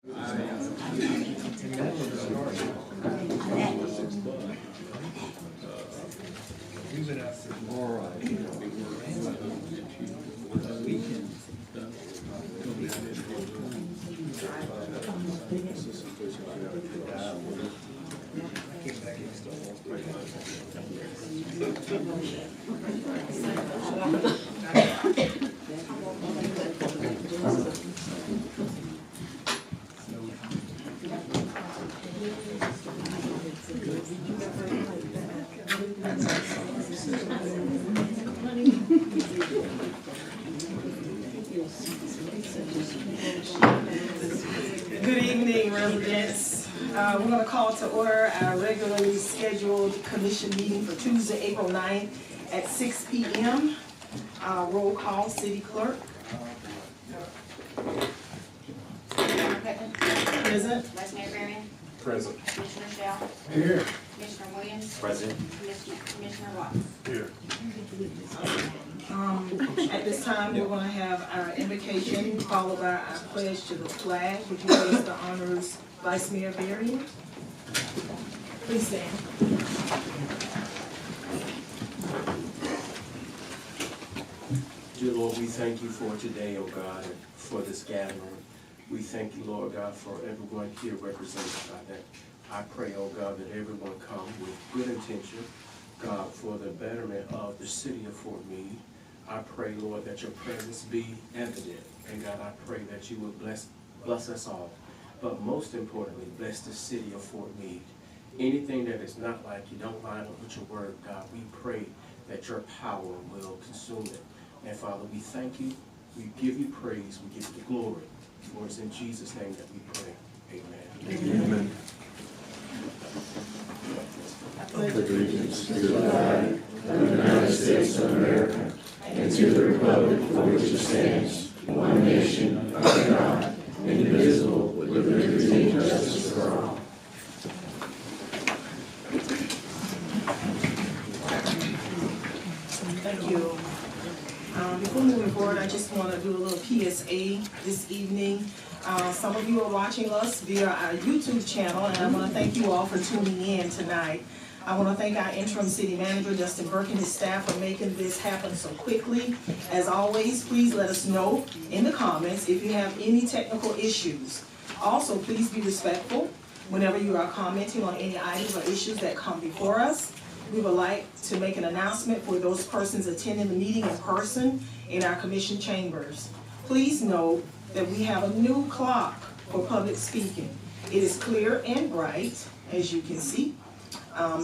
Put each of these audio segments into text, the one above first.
Good evening, residents. We're going to call to order our regularly scheduled commission meeting for Tuesday, April 9th at 6 p.m. Roll call, City Clerk. Present. Vice Mayor Varian. Present. Commissioner Shell. Here. Commissioner Williams. Present. Commissioner Watts. Here. At this time, we're going to have our invocation followed by our pledge to the flag. Would you raise the honors, Vice Mayor Varian? Please stand. Dear Lord, we thank you for today, oh God, and for this gathering. We thank you, Lord God, for everyone here represented by that. I pray, oh God, that everyone come with good intention, God, for the betterment of the city of Fort Meade. I pray, Lord, that your presence be evident. And God, I pray that you will bless us all. But most importantly, bless the city of Fort Meade. Anything that is not like you, don't line up with your word, God. We pray that your power will consume it. And Father, we thank you. We give you praise. We give you the glory. For it's in Jesus' name that we pray. Amen. Amen. I pledge allegiance to the flag of the United States of America and to the republic for which it stands, one nation, under God, indivisible, with liberty and justice for all. Thank you. Before moving forward, I just want to do a little PSA this evening. Some of you are watching us via our YouTube channel, and I want to thank you all for tuning in tonight. I want to thank our interim city manager, Justin Burke, and his staff for making this happen so quickly. As always, please let us know in the comments if you have any technical issues. Also, please be respectful whenever you are commenting on any items or issues that come before us. We would like to make an announcement for those persons attending the meeting in person in our commission chambers. Please note that we have a new clock for public speaking. It is clear and bright, as you can see.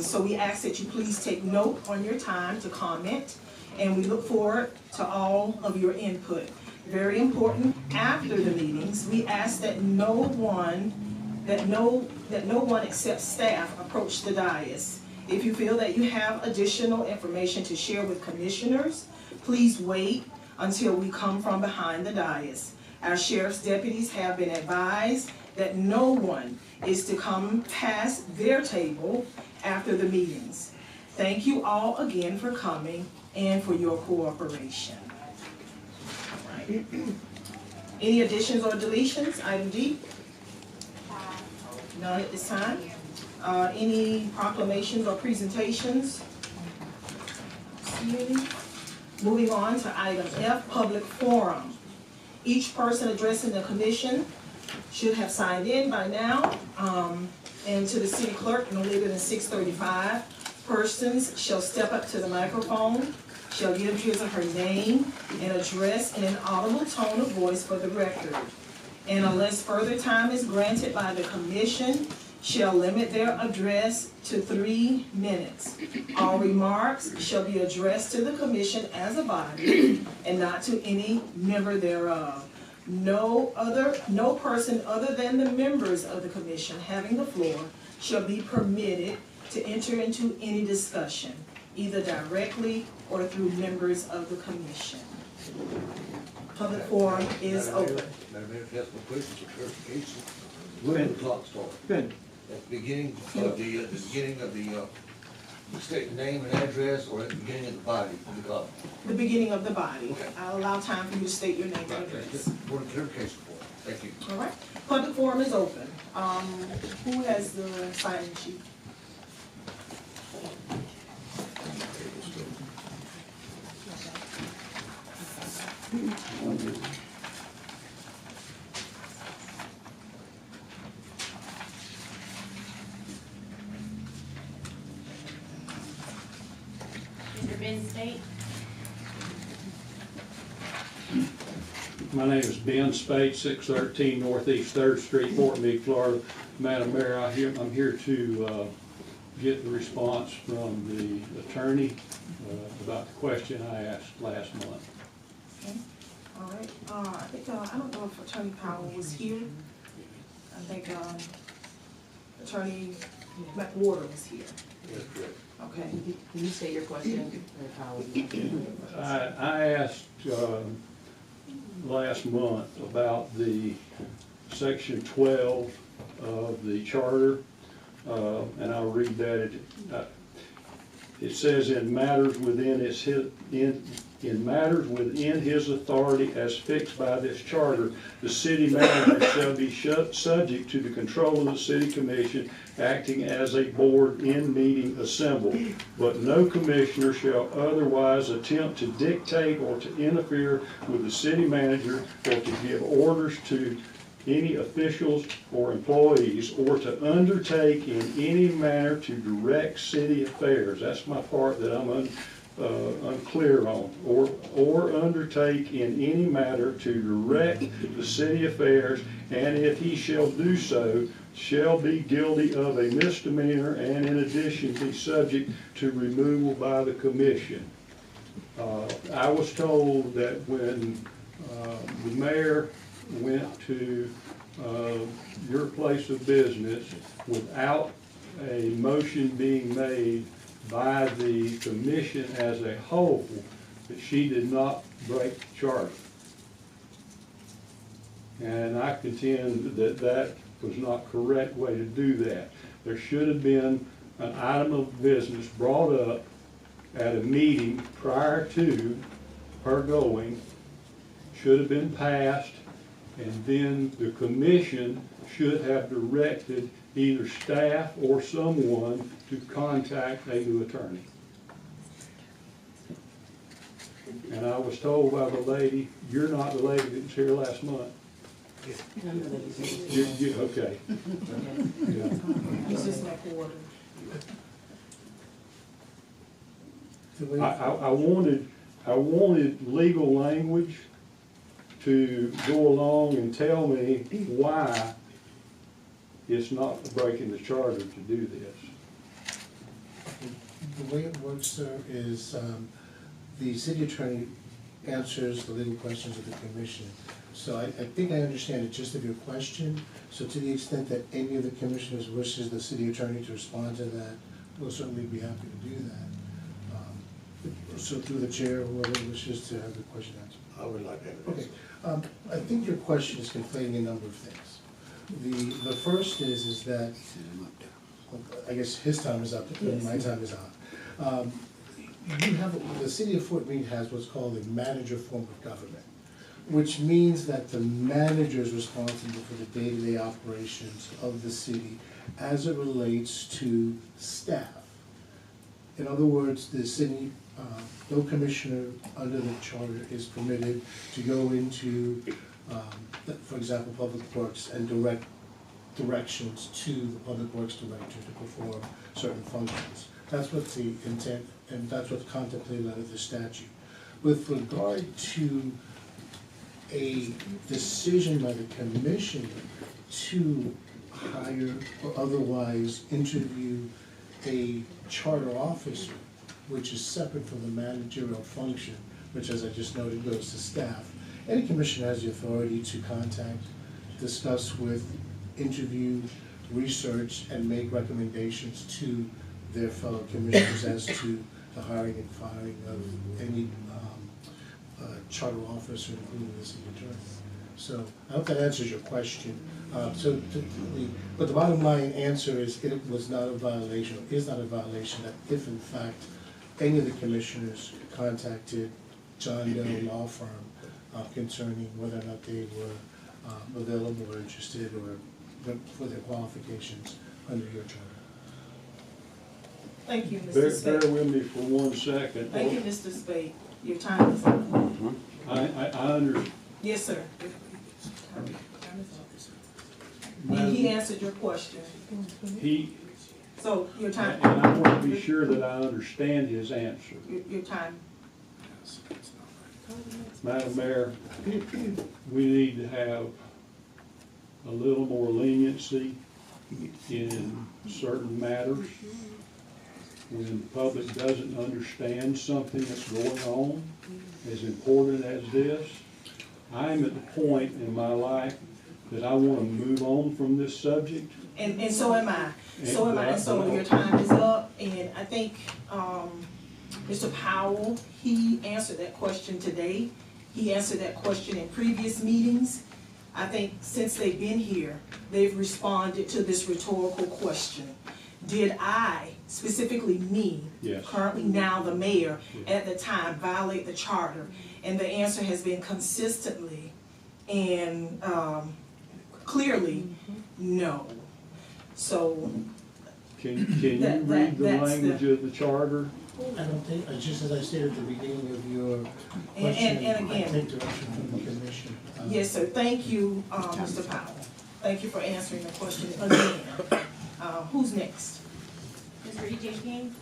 So we ask that you please take note on your time to comment, and we look forward to all of your input. Very important, after the meetings, we ask that no one except staff approach the dais. If you feel that you have additional information to share with commissioners, please wait until we come from behind the dais. Our sheriff's deputies have been advised that no one is to come past their table after the meetings. Thank you all again for coming and for your cooperation. All right. Any additions or deletions? Item D? None at this time. Any proclamations or presentations? See any? Moving on to item F, public forum. Each person addressing the commission should have signed in by now, and to the city clerk no later than 6:35. Persons shall step up to the microphone, shall give his or her name and address in an audible tone of voice for the record. And unless further time is granted by the commission, shall limit their address to 3 minutes. All remarks shall be addressed to the commission as a body and not to any member thereof. No person other than the members of the commission having the floor shall be permitted to enter into any discussion, either directly or through members of the commission. Public forum is open. Madam Mayor, if you have some questions or clarification, when did the clock start? Good. At the beginning of the state name and address, or at the beginning of the body of the clock? The beginning of the body. Okay. I'll allow time for you to state your name and Right, address. just for the clarification for it. Thank you. All right. Public public forum is open. Who has the sign-in sheet? Mr. Ben State, My name is Ben Spade, 613 Northeast 3rd Street, Fort Meade, Florida. Madam Mayor, I'm here to get the response from the attorney about the question I asked last month. Okay, all right. I think, I don't know if Attorney Powell was here. I think, Attorney McWhorter was here. That's correct. Okay. Can you say your question? I asked last month about the section 12 of the charter, and I'll read that. It says, in matters within his authority as fixed by this charter, the city manager shall be subject to the control of the city commission, acting as a board in meeting assembled. But no commissioner shall otherwise attempt to dictate or to interfere with the city manager, or to give orders to any officials or employees, or to undertake in any manner to direct city affairs. That's my part that I'm unclear on. Or undertake in any matter to direct the city affairs, and if he shall do so, shall be guilty of a misdemeanor, and in addition be subject to removal by the commission. I was told that when the mayor went to your place of business without a motion being made by the commission as a whole, that she did not break the charter. And I contend that that was not the correct way to do that. There should have been an item of business brought up at a meeting prior to her going, should have been passed, and then the commission should have directed either staff or someone to contact a new attorney. And I was told by the lady, you're not the lady that was here last month. Okay. Yeah. Mrs. McWhorter. I wanted legal language to go along and tell me why it's not breaking the charter to do this. The way it works, sir, is the city attorney answers the legal questions of the commission. So I think I understand the gist of your question. So to the extent that any of the commissioners wishes the city attorney to respond to that, we'll certainly be happy to do that. So through the chair, whoever wishes to have the question answered. I would like to have it. Okay, I think your question is conflating a number of things. The first is that, I guess his time is up, and my time is on. You have, the city of Fort Meade has what's called a manager form of government, which means that the manager is responsible for the day-to-day operations of the city as it relates to staff. In other words, the city, no commissioner under the charter is permitted to go into, for example, Public Works and direct directions to the Public Works Director to perform certain functions. That's what's the intent, and that's what's contemplated under the statute. With regard to a decision by the commissioner to hire or otherwise interview a charter officer, which is separate from the managerial function, which, as I just noted, goes to staff. Any commissioner has the authority to contact, discuss with, interview, research, and make recommendations to their fellow commissioners as to the hiring and firing of any charter officer, including the city attorney. So I hope that answers your question. But the bottom line answer is it was not a violation, or is not a violation, that if in fact any of the commissioners contacted John Doe Law Firm concerning whether or not they were available or interested or for their qualifications under your charter. Thank you, Mr. Bear Spade. with me for 1 second. Thank you, Mr. Spade. Your time is up. I Yes, sir. And he answered your question. he, So your and time, I want to be sure that I understand his answer. your time. Madam Mayor, we need to have a little more leniency in certain matters. When the public doesn't understand something that's going on, as important as this, I'm at the point in my life that I want to move on from this subject. And so am I. So am I. And so your time is up. And I think, Mr. Powell, he answered that question today. He answered that question in previous meetings. I think since they've been here, they've responded to this rhetorical question. Did I, specifically me, Yes. currently now the mayor, at the time violate the charter? And the answer has been consistently and clearly no. So Can you That- read the that's language of the charter? I don't think, just as I stated at the beginning of your question, and I again, take direction from the commission. yes, sir. Thank you, Mr. Powell. Thank you for answering the question again. Who's next? Mr. E.J. King?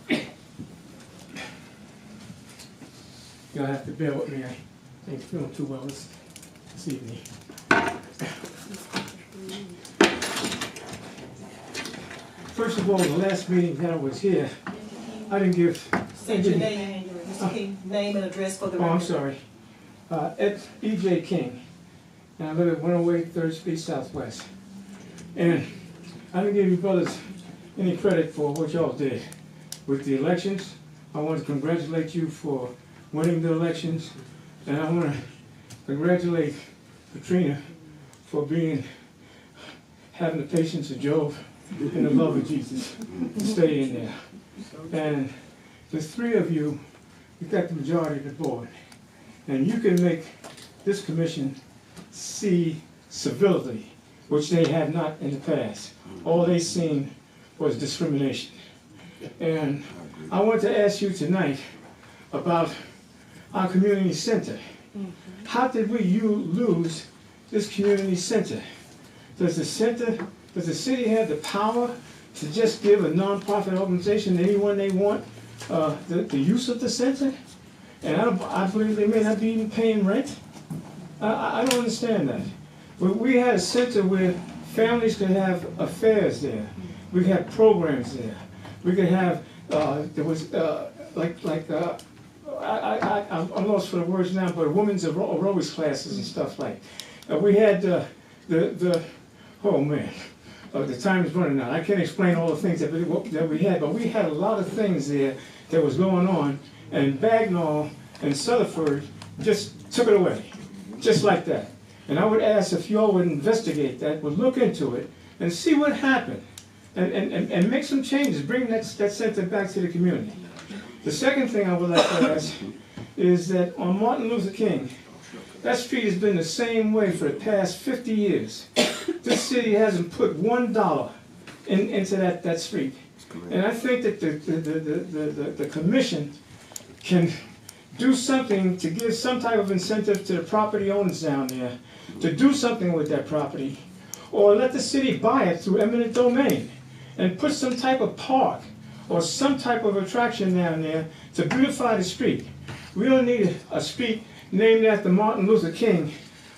You'll have to bear with me, I ain't feeling too well this evening. First of all, the last meeting that I was here, I didn't give, State your name, Mr. King, name and address for the oh, record. I'm sorry. It's E.J. King, and I live at 108 3rd Street Southwest. And I didn't give you brothers any credit for what y'all did with the elections. I want to congratulate you for winning the elections, and I want to congratulate Katrina for having the patience of Job and the love of Jesus to stay in there. And the three of you, you got the majority of the board, and you can make this commission see civility, which they have not in the past. All they seen was discrimination. And I want to ask you tonight about our community center. How did you lose this community center? Does the city have the power to just give a nonprofit organization anyone they want the use of the center? And I believe they may not be even paying rent. I don't understand that. But we had a center where families could have affairs there. We could have programs there. We could have, there was I'm lost for the words now, but women's aerobics classes and stuff like. We had oh man, the time is running out. I can't explain all the things that we had, but we had a lot of things there that was going on, and Bagnall and Sutherford just took it away, just like that. And I would ask if you all would investigate that, would look into it, and see what happened, and make some changes, bring that center back to the community. The second thing I would like to ask is that on Martin Luther King, that street has been the same way for the past 50 years. This city hasn't put $1 into that street. And I think that the commission can do something to give some type of incentive to the property owners down there to do something with that property, or let the city buy it through eminent domain and put some type of park or some type of attraction down there to beautify the street. We don't need a street named after Martin Luther King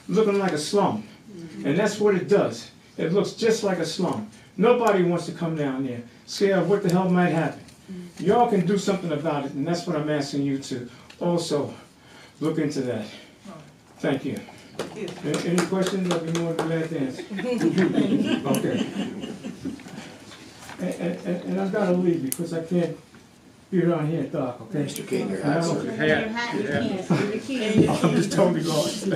looking like a slum. And that's what it does. It looks just like a slum. Nobody wants to come down there, scared of what the hell might happen. Y'all can do something about it, and that's what I'm asking you to also look into that. Thank you. Any questions? I'll be more than glad to answer. Okay. And I've got to leave because I can't be around here in the dark, okay? Mr. King, your I hat's don't- on. Your hat, you can't. I'm just totally lost.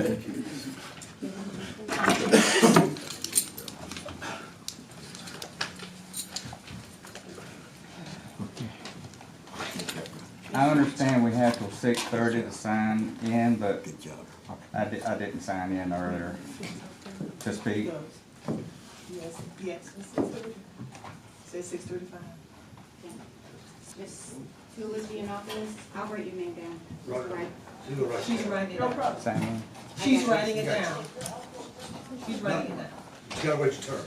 I understand we have till 6:30 to sign in, but I didn't sign in earlier. to speak? Yes, yes, it's 6:30. Says 6:35. Miss Tulis Giannopoulos, I'll write your name down. Right. Right. You go right She's there. writing it down. Same one? She's writing it down. She's writing it down. You gotta wait your turn.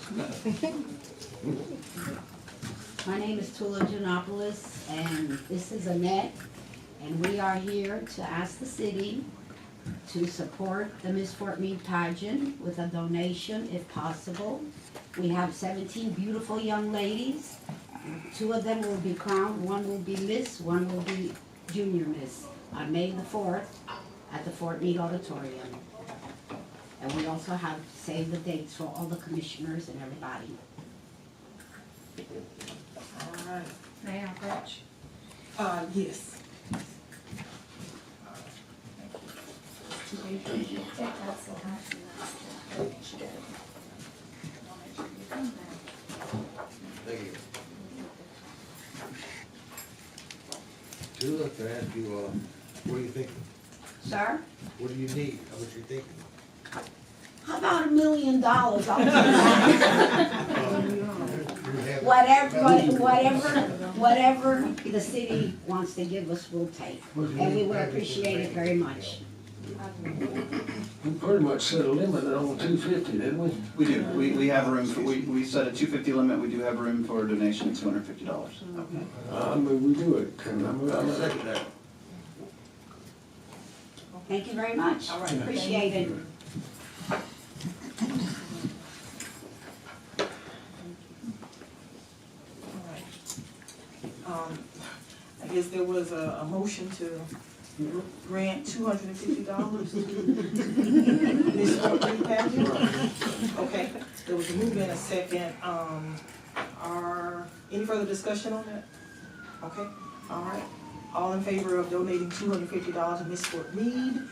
My name is Tula Giannopoulos, and this is Annette, and we are here to ask the city to support the Miss Fort Meade pageant with a donation if possible. We have 17 beautiful young ladies. 2 of them will be crowned, 1 will be Miss, 1 will be Junior Miss on May the 4th at the Fort Meade Auditorium. And we also have saved the dates for all the commissioners and everybody. All right. May I approach? Yes. Thank you. Tula, can I ask you, what are you thinking? Sir? What do you need? How much you thinking? How about $1 million? I'll do that. You have- Whatever the city wants to give us, we'll take. And we will appreciate it very much. We pretty much set a limit on 250, didn't we? We do, we have room, for we set a 250 limit, we do have room for a donation of $250. I mean, we do it. Can I move I'll on? second that. Thank you very much. All right. Appreciate it. All right. I guess there was a motion to grant $250 to Miss Fort Meade pageant. Okay, there was a movement, a second. Any further discussion on that? Okay, all right. All in favor of donating $250 to Miss Fort Meade,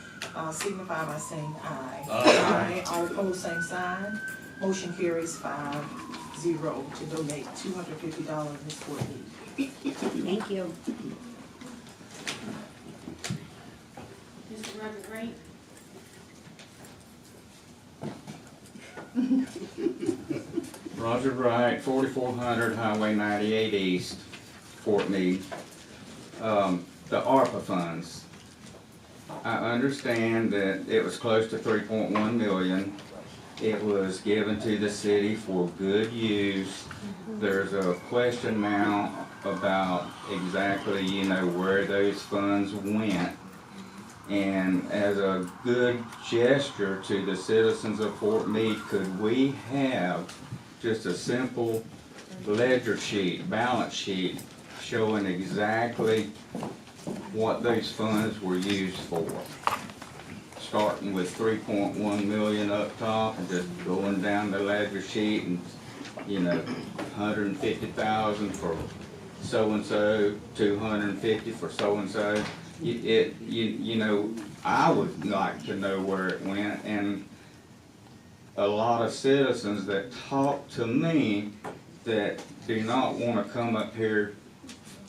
signify by saying aye. Aye. All opposed, same sign. Motion carries 5-0 to donate $250 to Miss Fort Meade. Thank you. Mr. Roger Grant? Roger Wright, 4400 Highway 98 East, Fort Meade. The ARPA funds. I understand that it was close to 3.1 million. It was given to the city for good use. There's a question now about exactly, where those funds went. And as a good gesture to the citizens of Fort Meade, could we have just a simple ledger sheet, balance sheet, showing exactly what those funds were used for? Starting with 3.1 million up top and just going down the ledger sheet and, 150,000 for so-and-so, 250 for so-and-so. I would like to know where it went, and a lot of citizens that talk to me that do not want to come up here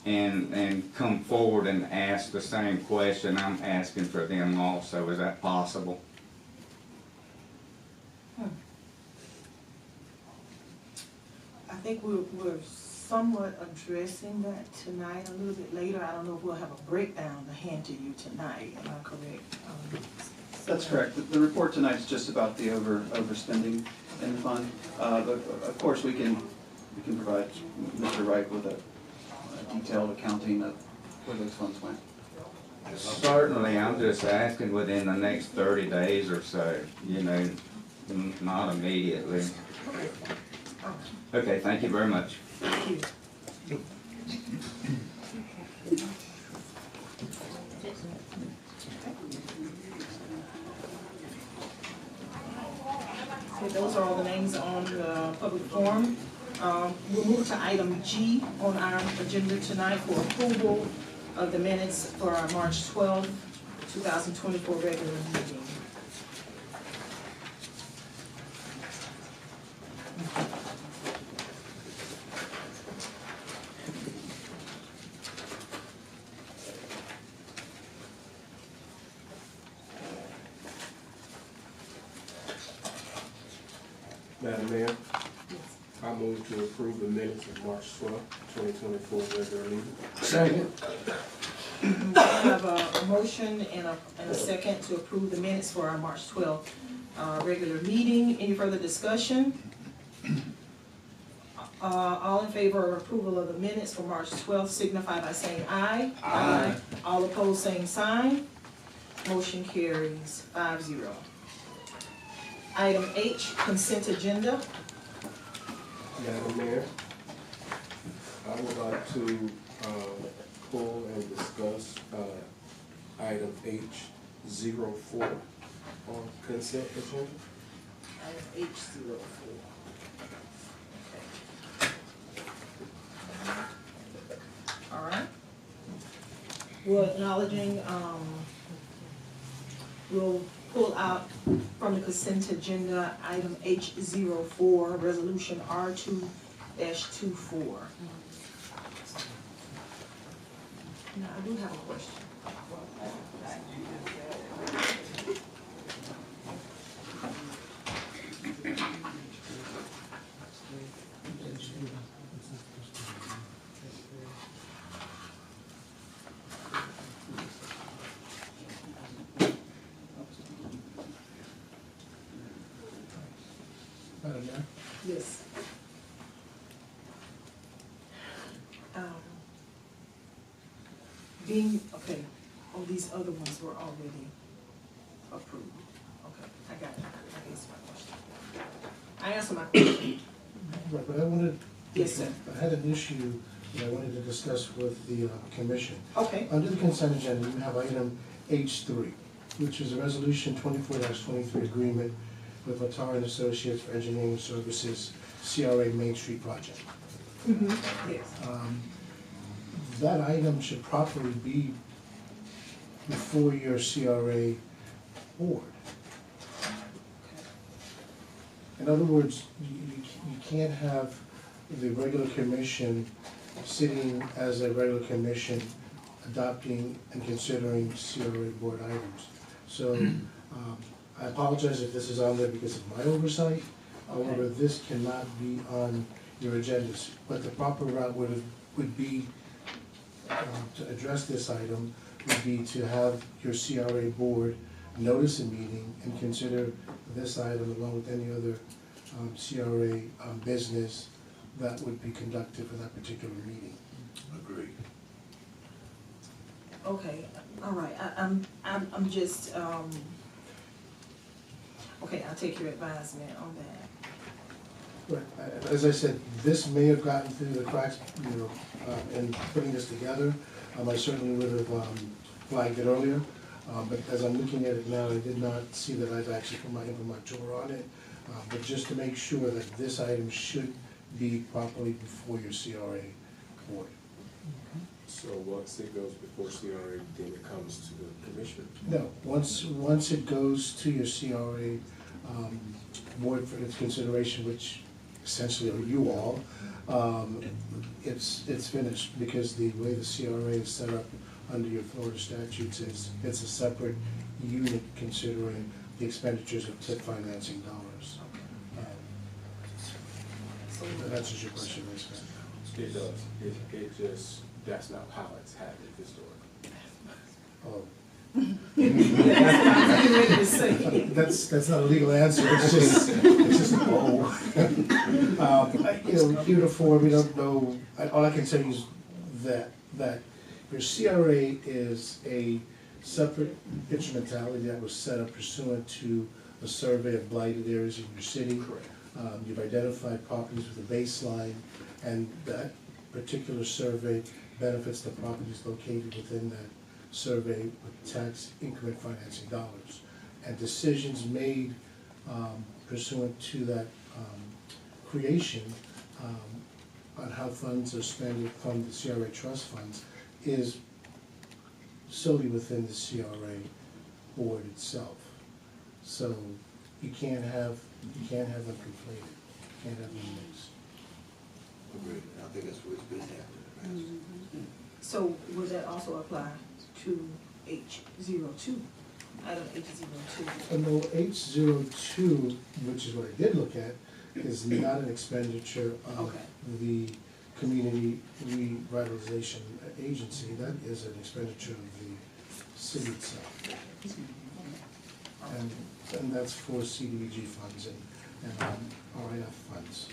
and come forward and ask the same question I'm asking for them also. Is that possible? I think we're somewhat addressing that tonight, a little bit later. I don't know if we'll have a breakdown to hand to you tonight, am I correct? That's correct. The report tonight is just about the overspending in the fund. But of course, we can provide Mr. Wright with a detailed accounting of where those funds went. Certainly, I'm just asking within the next 30 days or so, not immediately. Okay, thank you very much. Thank you. Okay, those are all the names on the public forum. We'll move to item G on our agenda tonight for approval of the minutes for our March 12th, 2024 regular meeting. Madam Mayor, I move to approve the minutes of March 12th, 2024, regular meeting. Second. I have a motion and a second to approve the minutes for our March 12th regular meeting. Any further discussion? All in favor of approval of the minutes for March 12th signify by saying aye. Aye. All opposed, same sign. Motion carries 5-0. Item H, consent agenda. Madam Mayor, I would like to pull and discuss item H04 on consent agenda. Item H04. All right. We're acknowledging, we'll pull out from the consent agenda, item H04, resolution R2-24. Now, I do have a question. Madam Mayor? Yes. Okay, oh, these other ones were already approved. Okay, I got it. I answered my question. I answered my question. Right, but I wanted. Yes, sir. I had an issue that I wanted to discuss with the commission. Okay, Under the consent agenda, you have item H3, which is a resolution 24-23 agreement with Latar and Associates for Engineering Services, CRA Main Street Project. yes. That item should properly be before your CRA board. In other words, you can't have the regular commission sitting as a regular commission adopting and considering CRA board items. So I apologize if this is on there because of my oversight. However, this cannot be on your agendas. But the proper route would be to address this item would be to have your CRA board notice a meeting and consider this item along with any other CRA business that would be conducted for that particular meeting. Agreed. Okay, all right, I'm just, okay, I'll take your advisement on that. Right, as I said, this may have gotten through the cracks, in putting this together. I certainly would have flagged it earlier, but as I'm looking at it now, I did not see that I've actually put my imprimatur on it. But just to make sure that this item should be properly before your CRA board. So once it goes before CRA, then it comes to the commission? No, once it goes to your CRA board for its consideration, which essentially are you all, it's finished, because the way the CRA is set up under your Florida statutes is it's a separate unit considering the expenditures of TIP financing dollars. That answers your question, Ms. Smith. It does. It just, that's not how it's happened historically. Oh. That's not a legal answer, it's just, heretofore, we don't know, all I can tell you is that your CRA is a separate instrumentality that was set up pursuant to a survey of blighted areas in your city. Correct. You've identified properties with a baseline, and that particular survey benefits the properties located within that survey with tax increment financing dollars. And decisions made pursuant to that creation on how funds are spent from the CRA trust funds is solely within the CRA board itself. So you can't have them conflated, you can't have them mixed. Agreed. I think that's what it's been happening. So would that also apply to H02, item H02? And though H02, which is what I did look at, is not an expenditure of Okay. the community revitalization agency. That is an expenditure of the city itself. And that's for CDBG funds and RIF funds.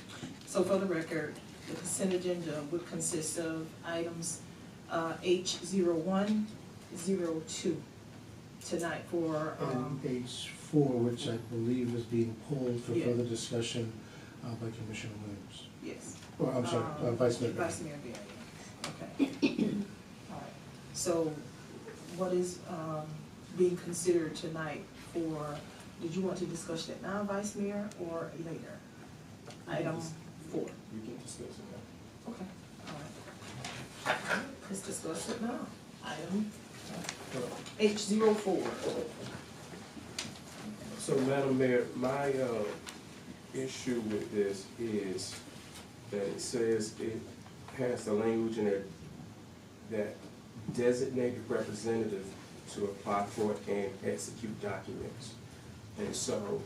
So for the record, the consent agenda would consist of items H01, 02 tonight for, And H4, which I believe is being pulled for Yeah. further discussion by Commissioner Williams. yes. Or, I'm sorry, Vice Mayor. Vice Mayor Barry, okay. All right. So what is being considered tonight for, did you want to discuss that now, Vice Mayor, or later? Item 4. You can discuss it now. Okay, all right. Let's discuss it now. Item H04. So, Madam Mayor, my issue with this is that it says it has the language in it that designated representative to apply for and execute documents. And so,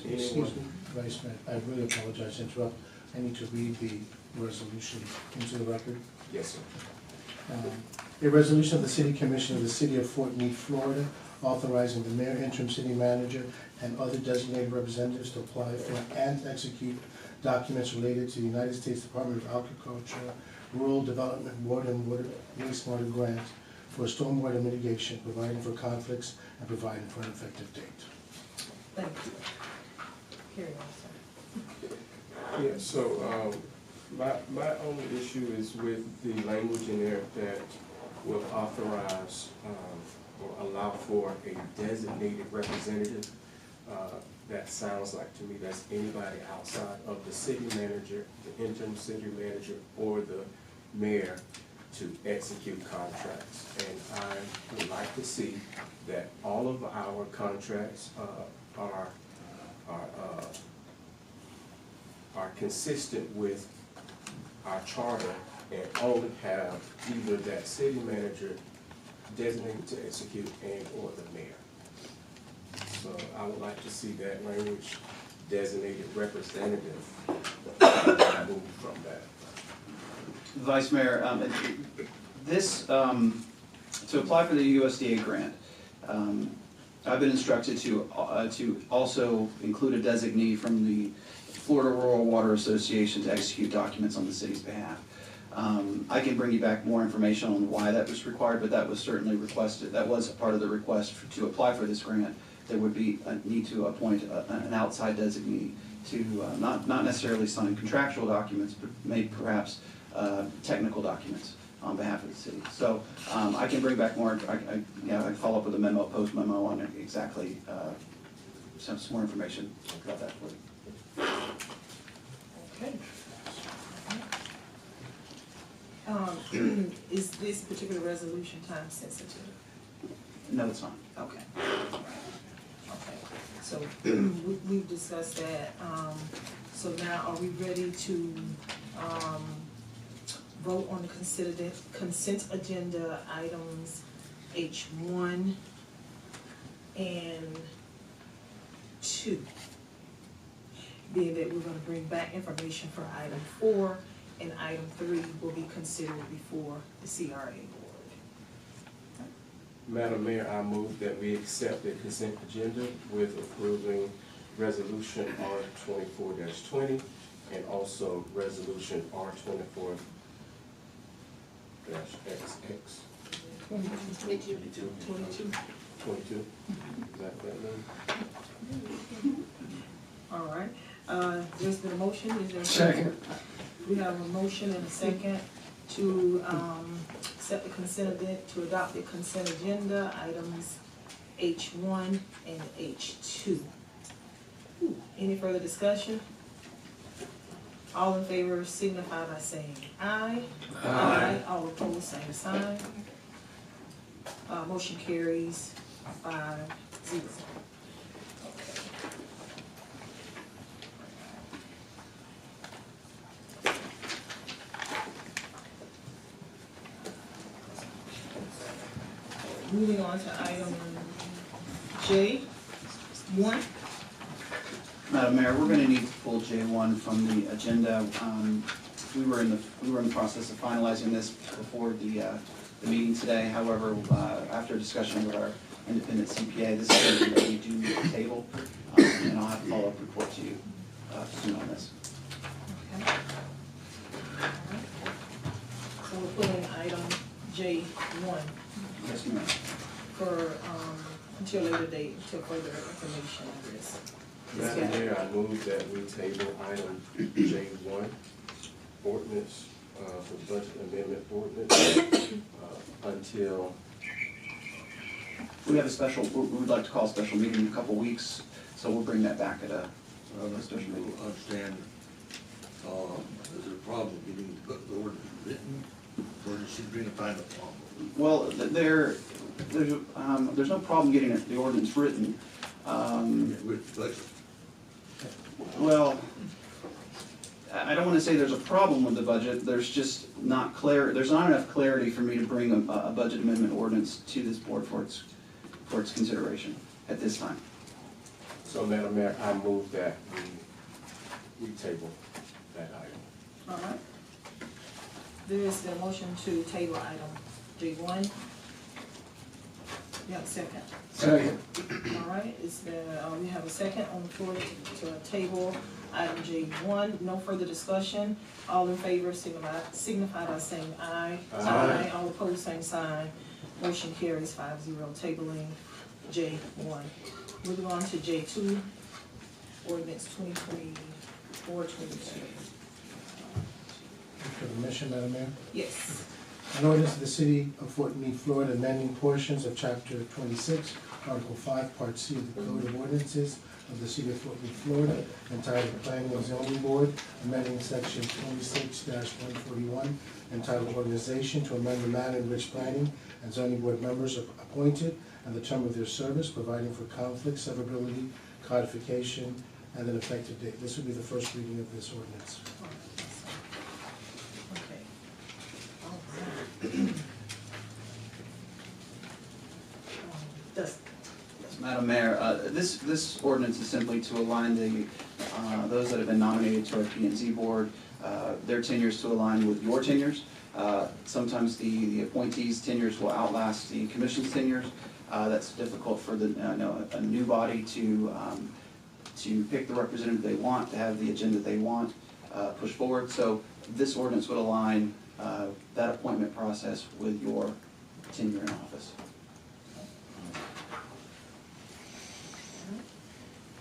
Excuse me, Vice Mayor, I really apologize to interrupt. I need to read the resolution into the record. Yes, sir. A resolution of the City Commission of the City of Fort Meade, Florida, authorizing the mayor, interim city manager, and other designated representatives to apply for and execute documents related to the United States Department of Agriculture, Rural Development, Water and Wastewater grant for stormwater mitigation, providing for conflicts and providing for an effective date. Thank you. Carry on, sir. Yeah, so, my only issue is with the language in there that will authorize, or allow for a designated representative. That sounds like to me that's anybody outside of the city manager, the interim city manager, or the mayor to execute contracts. And I would like to see that all of our contracts are consistent with our charter and only have either that city manager designated to execute and or the mayor. So I would like to see that language, designated representative, moved from that. Vice Mayor, this, to apply for the USDA grant, I've been instructed to also include a designee from the Florida Rural Water Association to execute documents on the city's behalf. I can bring you back more information on why that was required, but that was certainly requested. That was a part of the request to apply for this grant. There would be a need to appoint an outside designee to not necessarily sign contractual documents, but maybe perhaps technical documents on behalf of the city. So I can bring back more, I can follow up with a memo, post memo on exactly some more information about that for you. Okay. Is this particular resolution time sensitive? No, it's not. Okay. Okay, so we've discussed that. So now are we ready to vote on the consent agenda items H1 and 2? Being that we're gonna bring back information for item 4, and item 3 will be considered before the CRA board. Madam Mayor, I move that we accept the consent agenda with approving resolution R24-20 and also resolution R24-XX. 22. 22. Is that number? All right, there's been a motion, is there a Second. We have a motion and a second to accept the consent agenda, to adopt the consent agenda, items H1 and H2. Any further discussion? All in favor signify by saying aye. Aye. All opposed, same sign. Motion carries 5-0. Moving on to item J1. Madam Mayor, we're gonna need to pull J1 from the agenda. We were in the process of finalizing this before the meeting today. However, after discussion with our independent CPA, this is something that we do need to table, and I'll have a follow-up report to you soon on this. Okay. So we're putting item J1 Yes, ma'am. for, until later date, until further information on this. Madam Mayor, I move that we table item J1, ordinance, for budget amendment ordinance, until, We have a special, we would like to call a special meeting in a couple weeks, so we'll bring that back at a special You meeting. understand, is there a problem getting the ordinance written, or does she bring a final problem? Well, there's no problem getting the ordinance written. With the budget? Well, I don't wanna say there's a problem with the budget, there's just not there's not enough clarity for me to bring a budget amendment ordinance to this board for its consideration at this time. so Madam Mayor, I move that we table that item. All right. There is the motion to table item J1. You have a second? Second. All right, we have a second on the floor to table item J1. No further discussion. All in favor signify by saying aye. Aye. All opposed, same sign. Motion carries 5-0, tabling J1. Moving on to J2, ordinance 2024-22. For the mission, Madam Mayor. Yes. An ordinance of the City of Fort Meade, Florida, amending portions of Chapter 26, Article 5, Part C of the Code of Ordinances of the City of Fort Meade, Florida, entitled Planning and Zoning Board, amending Section 26-141, entitled Organization, to amend the manner in which planning and zoning board members are appointed and the term of their service, providing for conflict, severability, codification, and an effective date. This will be the first reading of this ordinance. Okay. Dustin. Yes, Madam Mayor, this ordinance is simply to align those that have been nominated to our P and Z board, their tenures to align with your tenures. Sometimes the appointees' tenures will outlast the commission's tenures. That's difficult for a new body to pick the representative they want, to have the agenda they want pushed forward. So this ordinance would align that appointment process with your tenure in office.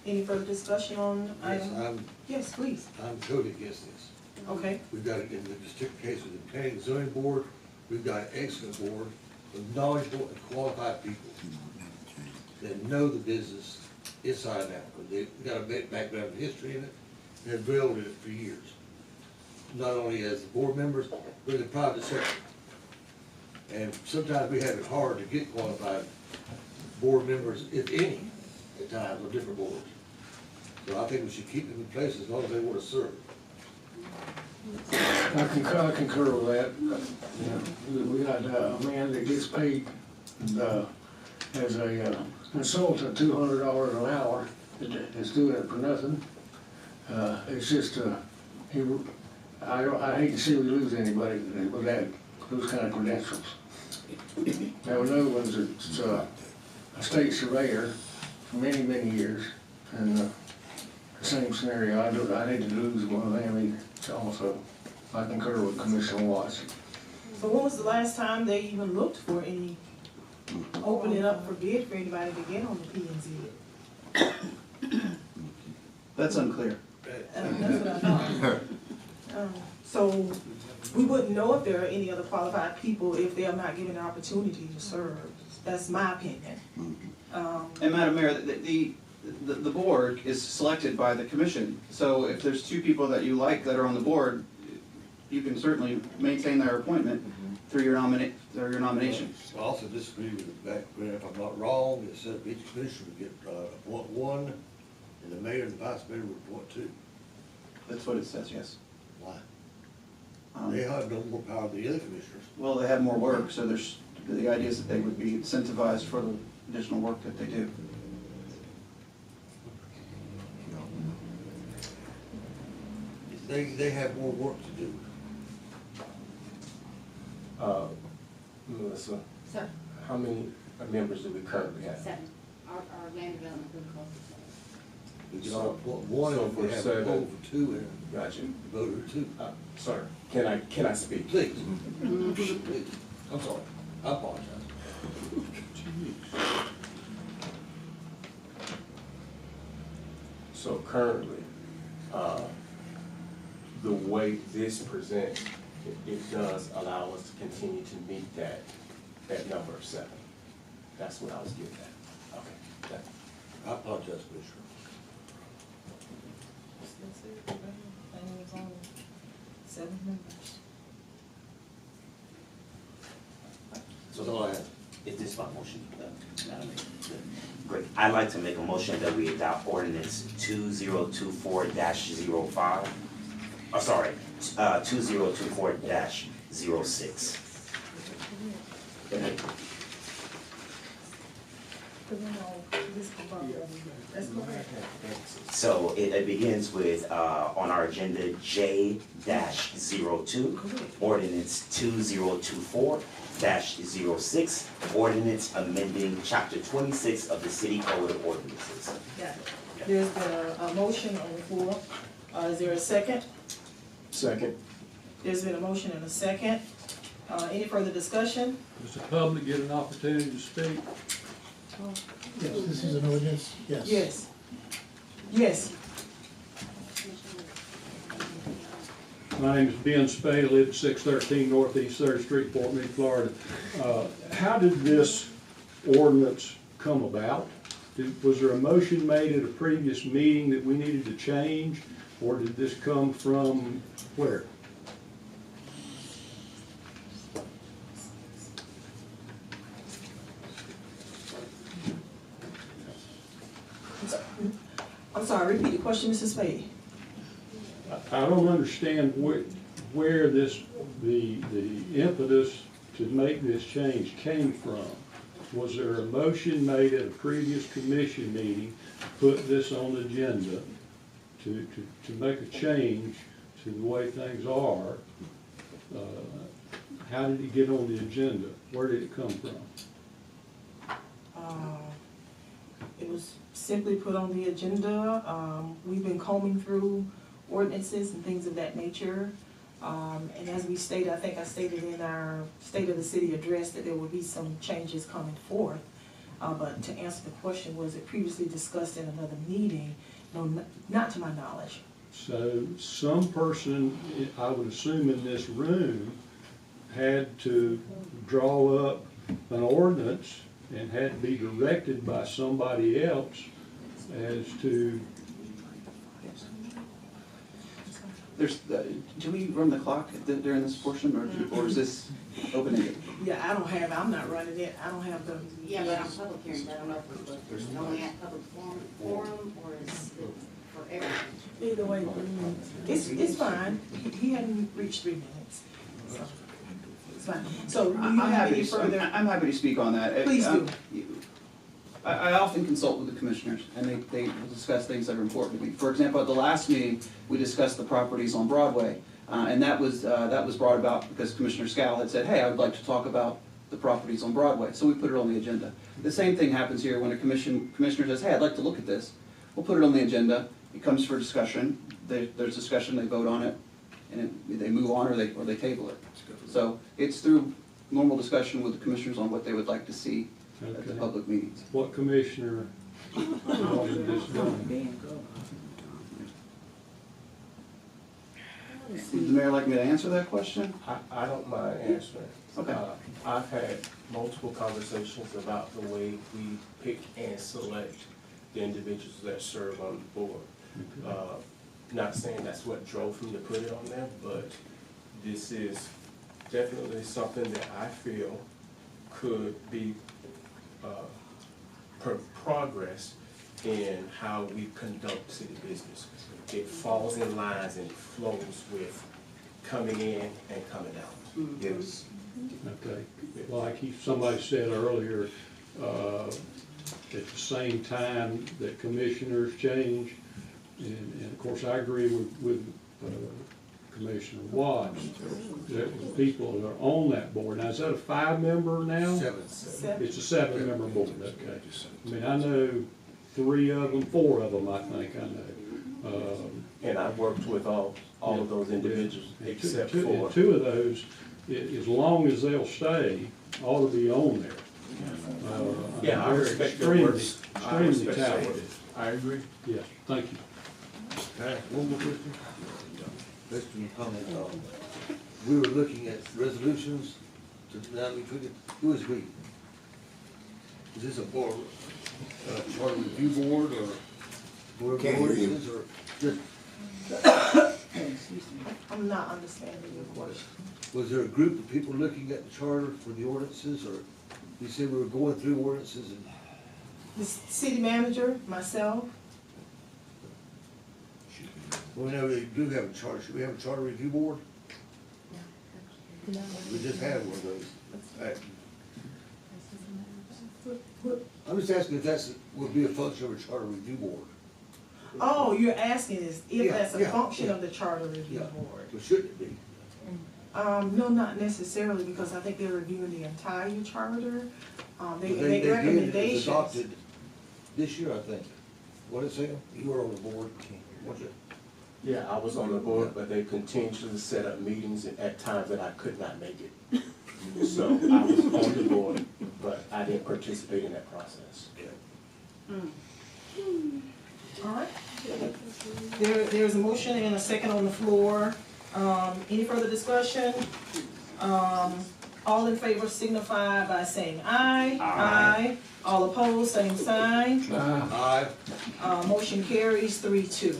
Any further discussion on Yes, item? Yes, please. I'm totally against this. Okay. We've got it in the particular case with the planning and zoning board, we've got an excellent board of knowledgeable and qualified people that know the business inside and out. They've got a background in history in it, and have drilled in it for years. Not only as the board members, but in the private sector. And sometimes we have it hard to get qualified board members, if any, at times, on different boards. So I think we should keep them in place as long as they want to serve. I concur with that. We got a man that gets paid as a consultant, $200 an hour, that's doing it for nothing. It's just, I hate to see we lose anybody with those kind of credentials. Now, another one's a state surveyor for many, many years, and the same scenario. I hate to lose one of them either. Also, I concur with Commissioner Watts. So when was the last time they even looked for any, open it up for bid for anybody to get on the P and Z? That's unclear. That's what I thought. So we wouldn't know if there are any other qualified people if they are not given an opportunity to serve. That's my opinion. And Madam Mayor, the board is selected by the commission. So if there's two people that you like that are on the board, you can certainly maintain their appointment through your nomination. I also disagree with the background, if I'm not wrong, it said each commissioner would get appoint one, and the mayor and the vice mayor would appoint two. That's what it says, yes. Why? They have no more power than the other commissioners. Well, they have more work, so the idea is that they would be incentivized for the additional work that they do. they have more work to do. Melissa, Sir, how many members do we currently have? 7, our land development group calls it 7. We got one of them, we have a vote for two, and Gotcha. a voter two. Sir, can I speak? Please, Mm-hmm. please, I'm sorry. I apologize. So currently, the way this presents, it does allow us to continue to meet that number of 7. That's what I was getting at. Okay. I apologize, Commissioner. Seven members. That's all I have. Is this my motion, Madam Mayor? Great. I'd like to make a motion that we adopt ordinance 2024-05. Oh, sorry, 2024-06. So it begins with, on our agenda, J-02, ordinance 2024-06, ordinance amending chapter 26 of the city code of ordinances. Got it. There's been a motion on the floor. Is there a second? Second. There's been a motion and a second. Any further discussion? Does the public get an opportunity to speak? Yes, this is an ordinance, yes. Yes. Yes. My name is Ben Spade, I live at 613 Northeast 3rd Street, Fort Meade, Florida. How did this ordinance come about? Was there a motion made at a previous meeting that we needed to change, or did this come from where? I'm sorry, repeat the question, Mrs. Spade. I don't understand where the impetus to make this change came from. Was there a motion made at a previous commission meeting to put this on the agenda to make a change to the way things are? How did it get on the agenda? Where did it come from? It was simply put on the agenda. We've been combing through ordinances and things of that nature. And as we stated, I think I stated in our State of the City address that there would be some changes coming forth. But to answer the question, was it previously discussed in another meeting? No, not to my knowledge. So some person, I would assume in this room, had to draw up an ordinance and had to be directed by somebody else as to. Do we run the clock during this portion, or is this open-ended? Yeah, I'm not running it. I don't have the. Yeah, but on public hearings, I don't know if it's only at public forum or is it for everyone? Either way, it's fine. He hadn't reached 3 minutes. So it's fine. So do you have any further? I'm happy to speak on that. Please do. I often consult with the commissioners, and they discuss things that are important to me. For example, at the last meeting, we discussed the properties on Broadway, and that was brought about because Commissioner Scal had said, hey, I would like to talk about the properties on Broadway, so we put it on the agenda. The same thing happens here when a commissioner says, hey, I'd like to look at this. We'll put it on the agenda, it comes for discussion, there's discussion, they vote on it, and they move on or they table it. So it's through normal discussion with the commissioners on what they would like to see at the public meetings. What commissioner wanted this done? Would the mayor like me to answer that question? I don't mind answering. Okay. I've had multiple conversations about the way we pick and select the individuals that serve on the board. Not saying that's what drove me to put it on there, but this is definitely something that I feel could be progress in how we conduct city business. It falls in lines and flows with coming in and coming out. Yes. Okay, like somebody said earlier, at the same time that commissioners change, and of course I agree with Commissioner Watts, that the people that are on that board. Now, is that a 5-member now? Seven. It's a 7-member board, okay. I mean, I know 3 of them, 4 of them, I think I know. And I worked with all of those individuals except for. 2 of those, as long as they'll stay, ought to be on there. Yeah, I they're respect their work. extremely talented. I agree. Yes, thank you. One more question. Question or comment. We were looking at resolutions to now be tweeted. Who is we? Is this a board, charter review board or board of ordinances or just, I'm not understanding your question. was there a group of people looking at the charter for the ordinances or you said we were going through ordinances and The city manager, myself, well, we know we do have a charter. Should we have a charter review board? We just had one of those. I'm just asking if that's, would be a function of a charter review board. oh, you're asking is if Yeah, that's a yeah, function yeah. of the charter review Yeah. board. Or should it be? No, not necessarily, because I think they're reviewing the entire charter. They But make did, it was recommendations. adopted this year, I think. What is it? You were on the board. Was it? Yeah, I was on the board, but they continuously set up meetings at times that I could not make it. So I was on the board, but I didn't participate in that process. All right. There's a motion and a second on the floor. Any further discussion? All in favor signify by saying aye. Aye. All opposed, same sign. Aye. Motion carries 3-2.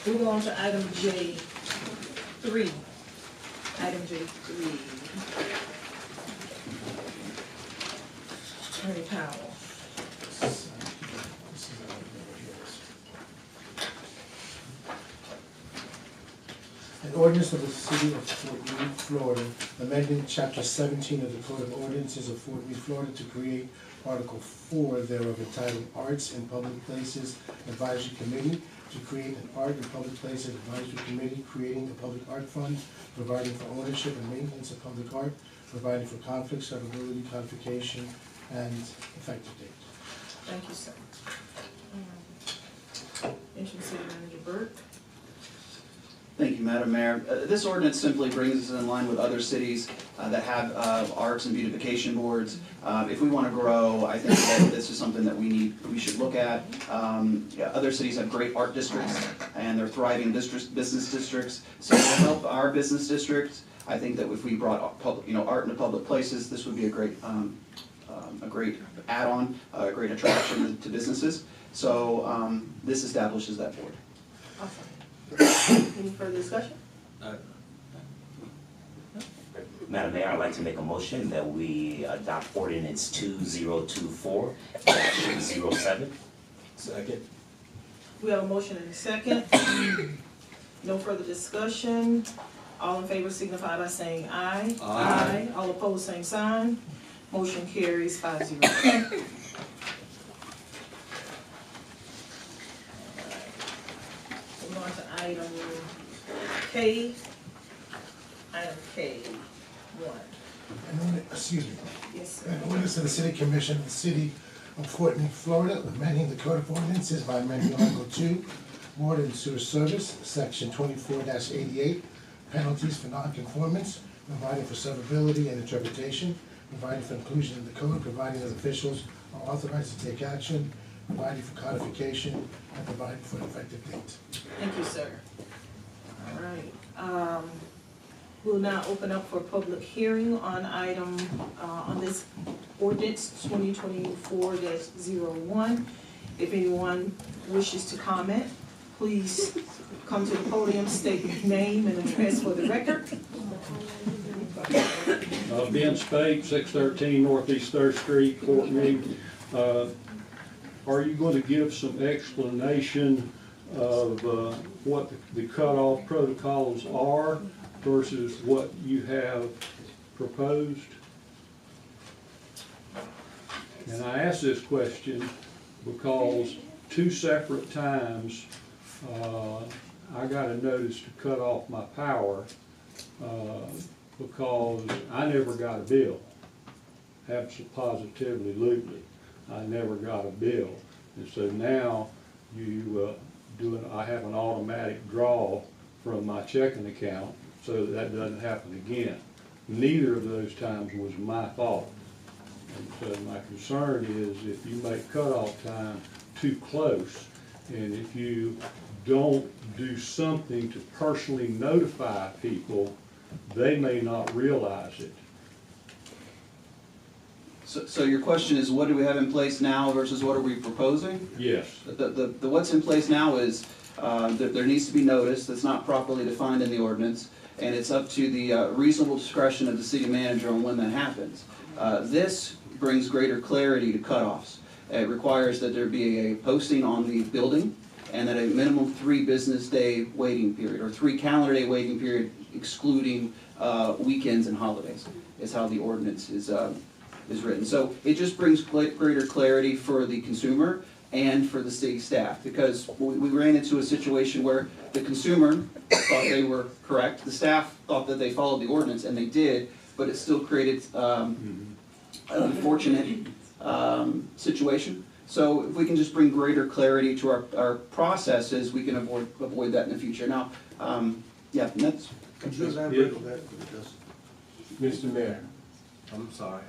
Moving on to item J3. Item J3. Attorney Powell. An ordinance of the city of Fort Meade, Florida, amending chapter 17 of the Code of Ordinances of Fort Meade, Florida to create Article 4 thereof entitled Arts in Public Places Advisory Committee, to create an Art in Public Places Advisory Committee, creating a public art fund, providing for ownership and maintenance of public art, providing for conflict, severability, codification, and effective date. Thank you, sir. Interim City Manager Burke. Thank you, Madam Mayor. This ordinance simply brings us in line with other cities that have arts and beautification boards. If we want to grow, I think that this is something that we should look at. Yeah, other cities have great art districts, and they're thriving business districts. So to help our business districts, I think that if we brought art into public places, this would be a great add-on, a great attraction to businesses. So this establishes that board. Awesome. Any further discussion? Madam Mayor, I'd like to make a motion that we adopt ordinance 2024-07. Second. We have a motion and a second. No further discussion. All in favor signify by saying aye. Aye. All opposed, same sign. Motion carries 5-0. Moving on to item K. Item K1. Excuse me. Yes, sir. An ordinance of the City Commission of the City of Fort Meade, Florida, amending the Code of Ordinances by amending Article 2, Water and Sewer Service, Section 24-88, penalties for nonconformance, providing for severability and interpretation, providing for inclusion in the code, providing that officials are authorized to take action, providing for codification, and providing for an effective date. Thank you, sir. All right. We'll now open up for public hearing on item, on this ordinance 2024-01. If anyone wishes to comment, please come to the podium, state your name and address for the record. Ben Spate, 613 Northeast 3rd Street, Fort Meade. Are you going to give some explanation of what the cutoff protocols are versus what you have proposed? And I ask this question because 2 separate times, I got a notice to cut off my power, because I never got a bill. Positively, I never got a bill. And so now I have an automatic draw from my checking account so that doesn't happen again. Neither of those times was my fault. And so my concern is if you make cutoff time too close, and if you don't do something to personally notify people, they may not realize it. So your question is, what do we have in place now versus what are we proposing? Yes. The what's in place now is, that there needs to be notice that's not properly defined in the ordinance, and it's up to the reasonable discretion of the city manager on when that happens. This brings greater clarity to cutoffs. It requires that there be a posting on the building, and that a minimum 3 business day waiting period, or 3 calendar day waiting period, excluding weekends and holidays, is how the ordinance is written. So it just brings greater clarity for the consumer and for the city staff, because we ran into a situation where the consumer thought they were correct, the staff thought that they followed the ordinance, and they did, but it still created an unfortunate situation. So if we can just bring greater clarity to our processes, we can avoid that in the future. Now, yeah, that's. Could you elaborate on that? Mr. Mayor, I'm sorry.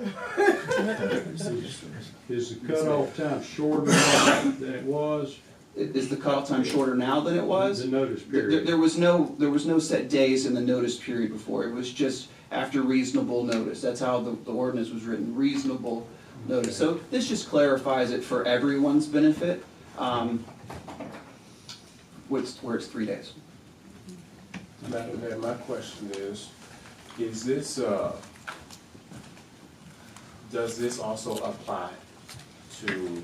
Is the cutoff time shorter than it was? Is the cutoff time shorter now than it was? The notice period. There was no set days in the notice period before. It was just after reasonable notice. That's how the ordinance was written, reasonable notice. So this just clarifies it for everyone's benefit, where it's 3 days. Madam Mayor, my question is this, does this also apply to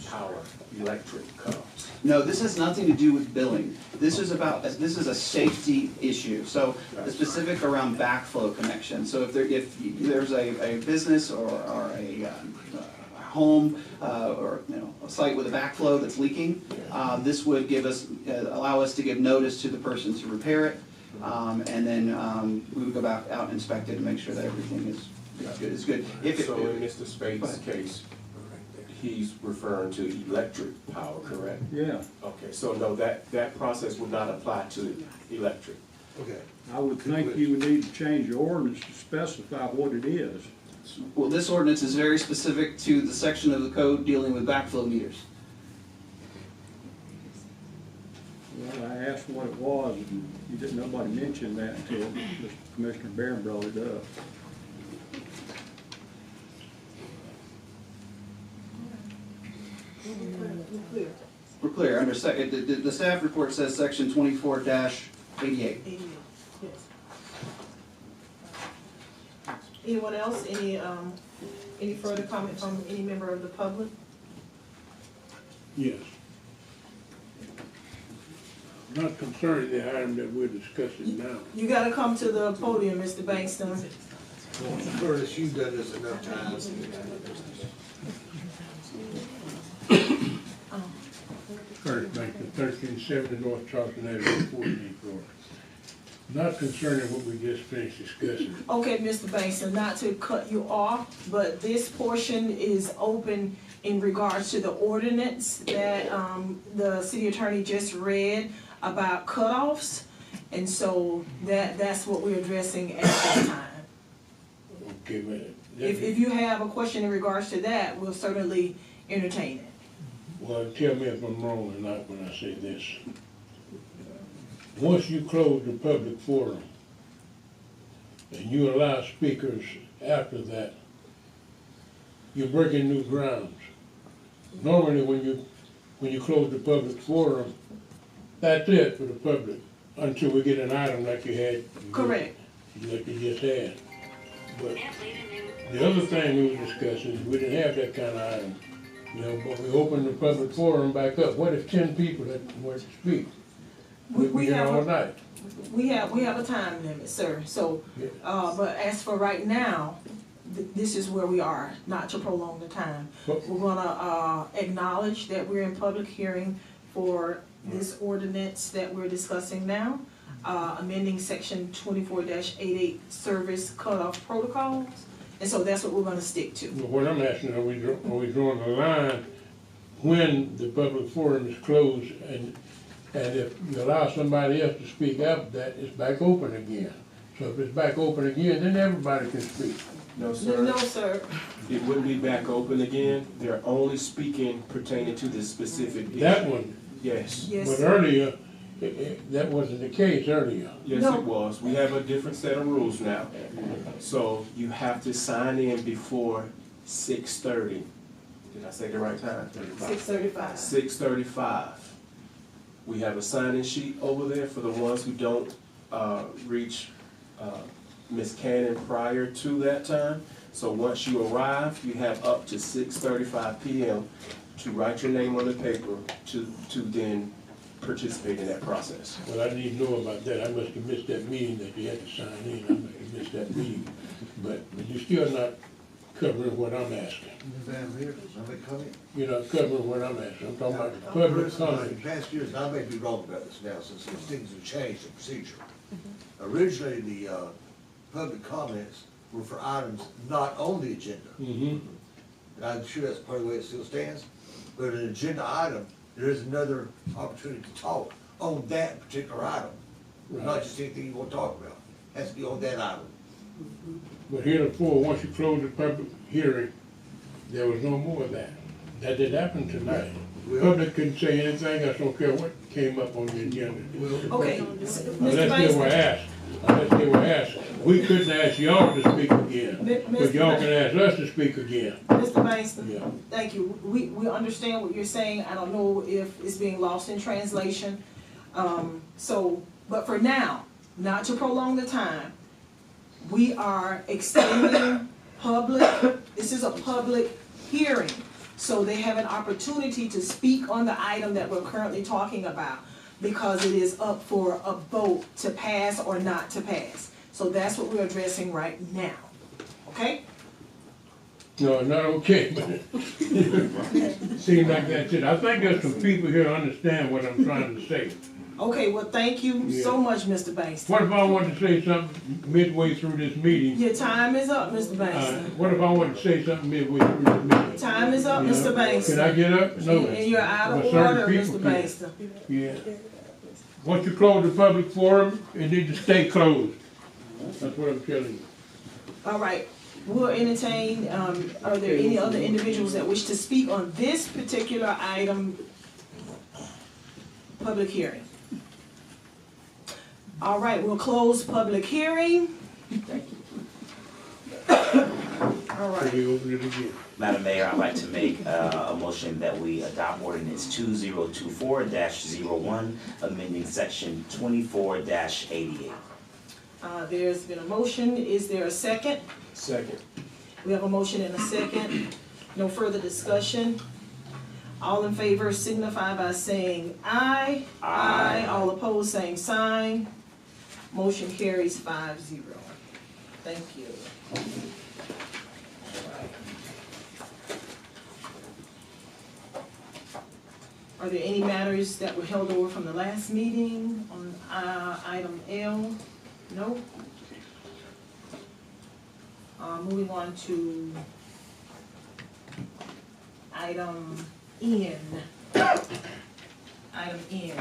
power, electric cutoffs? No, this has nothing to do with billing. This is a safety issue. So the specific around backflow connection. So if there's a business or a home or a site with a backflow that's leaking, this would allow us to give notice to the person to repair it, and then we would go back out and inspect it and make sure that everything is good. So in Mr. Spade's case, he's referring to electric power, correct? Yeah. Okay, so no, that process would not apply to electric. Okay. I would think you would need to change your ordinance to specify what it is. Well, this ordinance is very specific to the section of the code dealing with backflow meters. Well, I asked what it was, and nobody mentioned that until Commissioner Barron brought it up. We're clear. Under the staff report says section 24-88. Anyone else? Any further comment from any member of the public? Yes. Not concerning the item that we're discussing now. You gotta come to the podium, Mr. Bankston. Curtis, you've done this enough times. Curtis Bankston, 1370 North Charleston Avenue, Fort Meade, Florida. Not concerning what we just finished discussing. Okay, Mr. Bankston, not to cut you off, but this portion is open in regards to the ordinance that the city attorney just read about cutoffs. And so that's what we're addressing at this time. Okay, man. If you have a question in regards to that, we'll certainly entertain it. Well, tell me if I'm wrong or not when I say this. Once you close the public forum and you allow speakers after that, you're breaking new grounds. Normally when you close the public forum, that's it for the public until we get an item like you had. Correct. Like you just had. But the other thing we were discussing is we didn't have that kind of item. But we opened the public forum back up. What if 10 people that want to speak? We here all night. We have a time limit, sir. So, but as for right now, this is where we are, not to prolong the time. We're gonna, acknowledge that we're in public hearing for this ordinance that we're discussing now, amending section 24-88 service cutoff protocols. And so that's what we're gonna stick to. But what I'm asking, are we drawing a line when the public forum is closed, and if you allow somebody else to speak up, that it's back open again? So if it's back open again, then everybody can speak. No, sir. No, sir. It wouldn't be back open again. They're only speaking pertaining to this specific issue. That one, Yes. Yes. but earlier, that wasn't the case earlier. Yes, No. it was. We have a different set of rules now. So you have to sign in before 6:30. Did I say the right time? 6:35. 6:35. We have a sign-in sheet over there for the ones who don't reach Ms. Cannon prior to that time. So once you arrive, you have up to 6:35 p.m. to write your name on the paper to then participate in that process. Well, I didn't know about that. I must have missed that meeting that you had to sign in. I must have missed that meeting. But you're still not covering what I'm asking. You're not covering what I'm asking. I'm talking about the public comment. In past years, and I may be wrong about this now, since things have changed, the procedure. Originally, the public comments were for items not on the agenda. Mm-hmm. And I'm sure that's part of the way it still stands. But an agenda item, there is another opportunity to talk on that particular item. Not just anything you want to talk about. It has to be on that item. But heretofore, once you close the public hearing, there was no more of that. That did happen tonight. The public couldn't say anything, I don't care what came up on the agenda. Okay, Unless Mr. they Bankston. were asked, we couldn't ask y'all to speak again, but y'all can ask us to speak again. Mr. Bankston, Yeah. thank you. We understand what you're saying. I don't know if it's being lost in translation. But for now, not to prolong the time, we are extending this is a public hearing. So they have an opportunity to speak on the item that we're currently talking about, because it is up for a vote to pass or not to pass. So that's what we're addressing right now, okay? No, not okay, but seems like that's it. I think there's some people here who understand what I'm trying to say. Okay, well, thank you so much, Mr. Bankston. What if I wanted to say something midway through this meeting? Your time is up, Mr. Bankston. What if I wanted to say something midway through this meeting? Time is up, Mr. Bankston. Can I get up? No. And you're out of But certain order, people Mr. can. Bankston. Yeah. Once you close the public forum, it needs to stay closed. That's what I'm telling you. All right, we'll entertain, are there any other individuals that wish to speak on this particular item, public hearing? All right, we'll close public hearing. All right. We open it again. Madam Mayor, I'd like to make a motion that we adopt ordinance 2024-01, amending section 24-88. There's been a motion. Is there a second? Second. We have a motion and a second. No further discussion. All in favor signify by saying aye. Aye. All opposed, same sign. Motion carries 5-0. Thank you. Are there any matters that were held over from the last meeting on item L? No? Moving on to item N. Item N.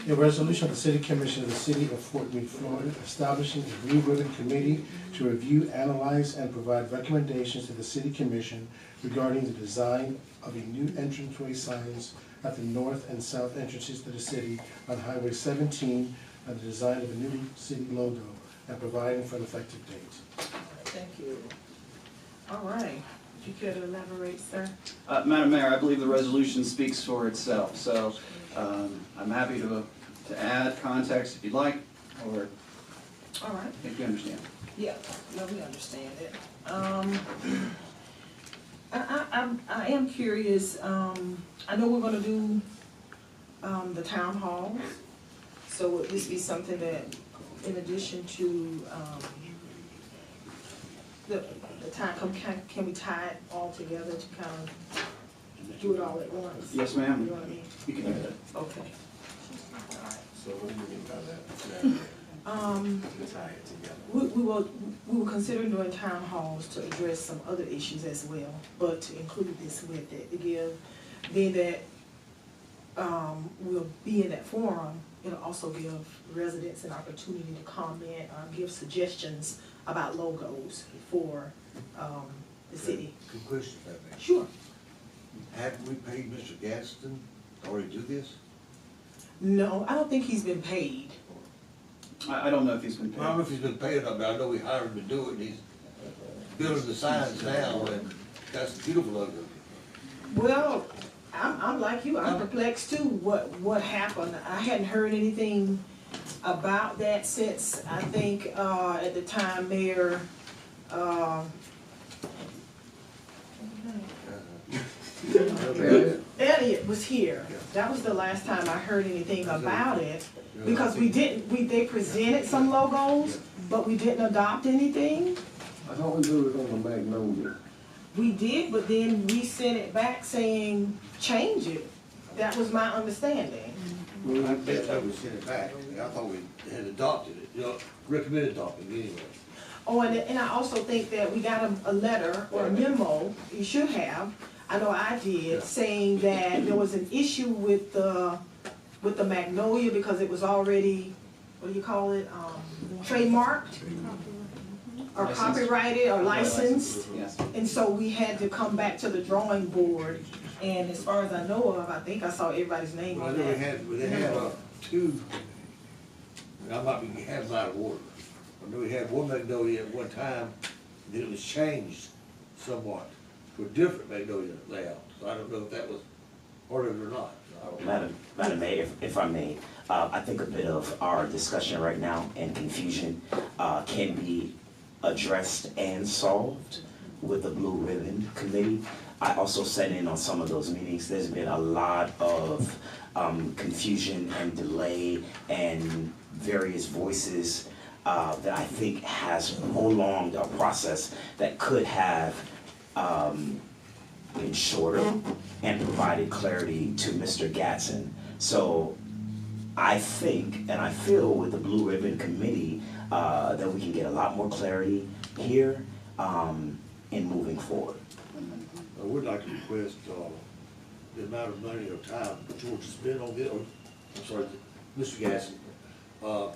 A resolution of the City Commission of the City of Fort Meade, Florida, establishing a Blue Ribbon Committee to review, analyze, and provide recommendations to the City Commission regarding the design of a new entranceway signs at the north and south entrances to the city on Highway 17, and the design of a new city logo, and providing for an effective date. Thank you. All right. Would you care to elaborate, sir? Madam Mayor, I believe the resolution speaks for itself, so I'm happy to add context if you'd like, or All right. if you understand. Yeah, we understand it. I am curious, I know we're gonna do the town halls, So would this be something that, in addition to, the time, can we tie it all together to kind of do it all at once? Yes, ma'am. You know what I mean? You can do that. Okay. So what do you mean by that? To tie it together. We will consider doing town halls to address some other issues as well, but to include this with it, to give, being that, we'll be in that forum, it'll also give residents an opportunity to comment or give suggestions about logos for, the city. Good question, if I may. Sure. Haven't we paid Mr. Gaston to already do this? No, I don't think he's been paid. I don't know if he's been I don't know paid. if he's been paid or not, but I know we hired him to do it, and he's building the signs now, and that's a beautiful logo. Well, I'm like you, I'm perplexed too, what happened. I hadn't heard anything about that since, I think, at the time Mayor, Elliott was here. That was the last time I heard anything about it, because they presented some logos, but we didn't adopt anything. I thought we voted on the Magnolia. We did, but then we sent it back saying, change it. That was my understanding. I thought we sent it back, I thought we had adopted it, you know, recommended adopting it anyway. Oh, and I also think that we got a letter or a memo, you should have, I know I did, saying that there was an issue with the Magnolia because it was already, what do you call it, trademarked? Or Licensed. copyrighted or licensed. Yes. And so we had to come back to the drawing board, and as far as I know of, I think I saw everybody's name Well, I on know that. they had two, I might be having them out of order. I know we had one Magnolia at one time, then it was changed somewhat to a different Magnolia layout. So I don't know if that was part of it or not. Madam Mayor, if I may, I think a bit of our discussion right now and confusion can be addressed and solved with the Blue Ribbon Committee. I also sat in on some of those meetings. There's been a lot of confusion and delay and various voices that I think has prolonged a process that could have been shorter and provided clarity to Mr. Gatson. So I think and I feel with the Blue Ribbon Committee that we can get a lot more clarity here in moving forward. I would like to request the amount of money or time George has spent on this, or, I'm sorry, Mr. Gasson,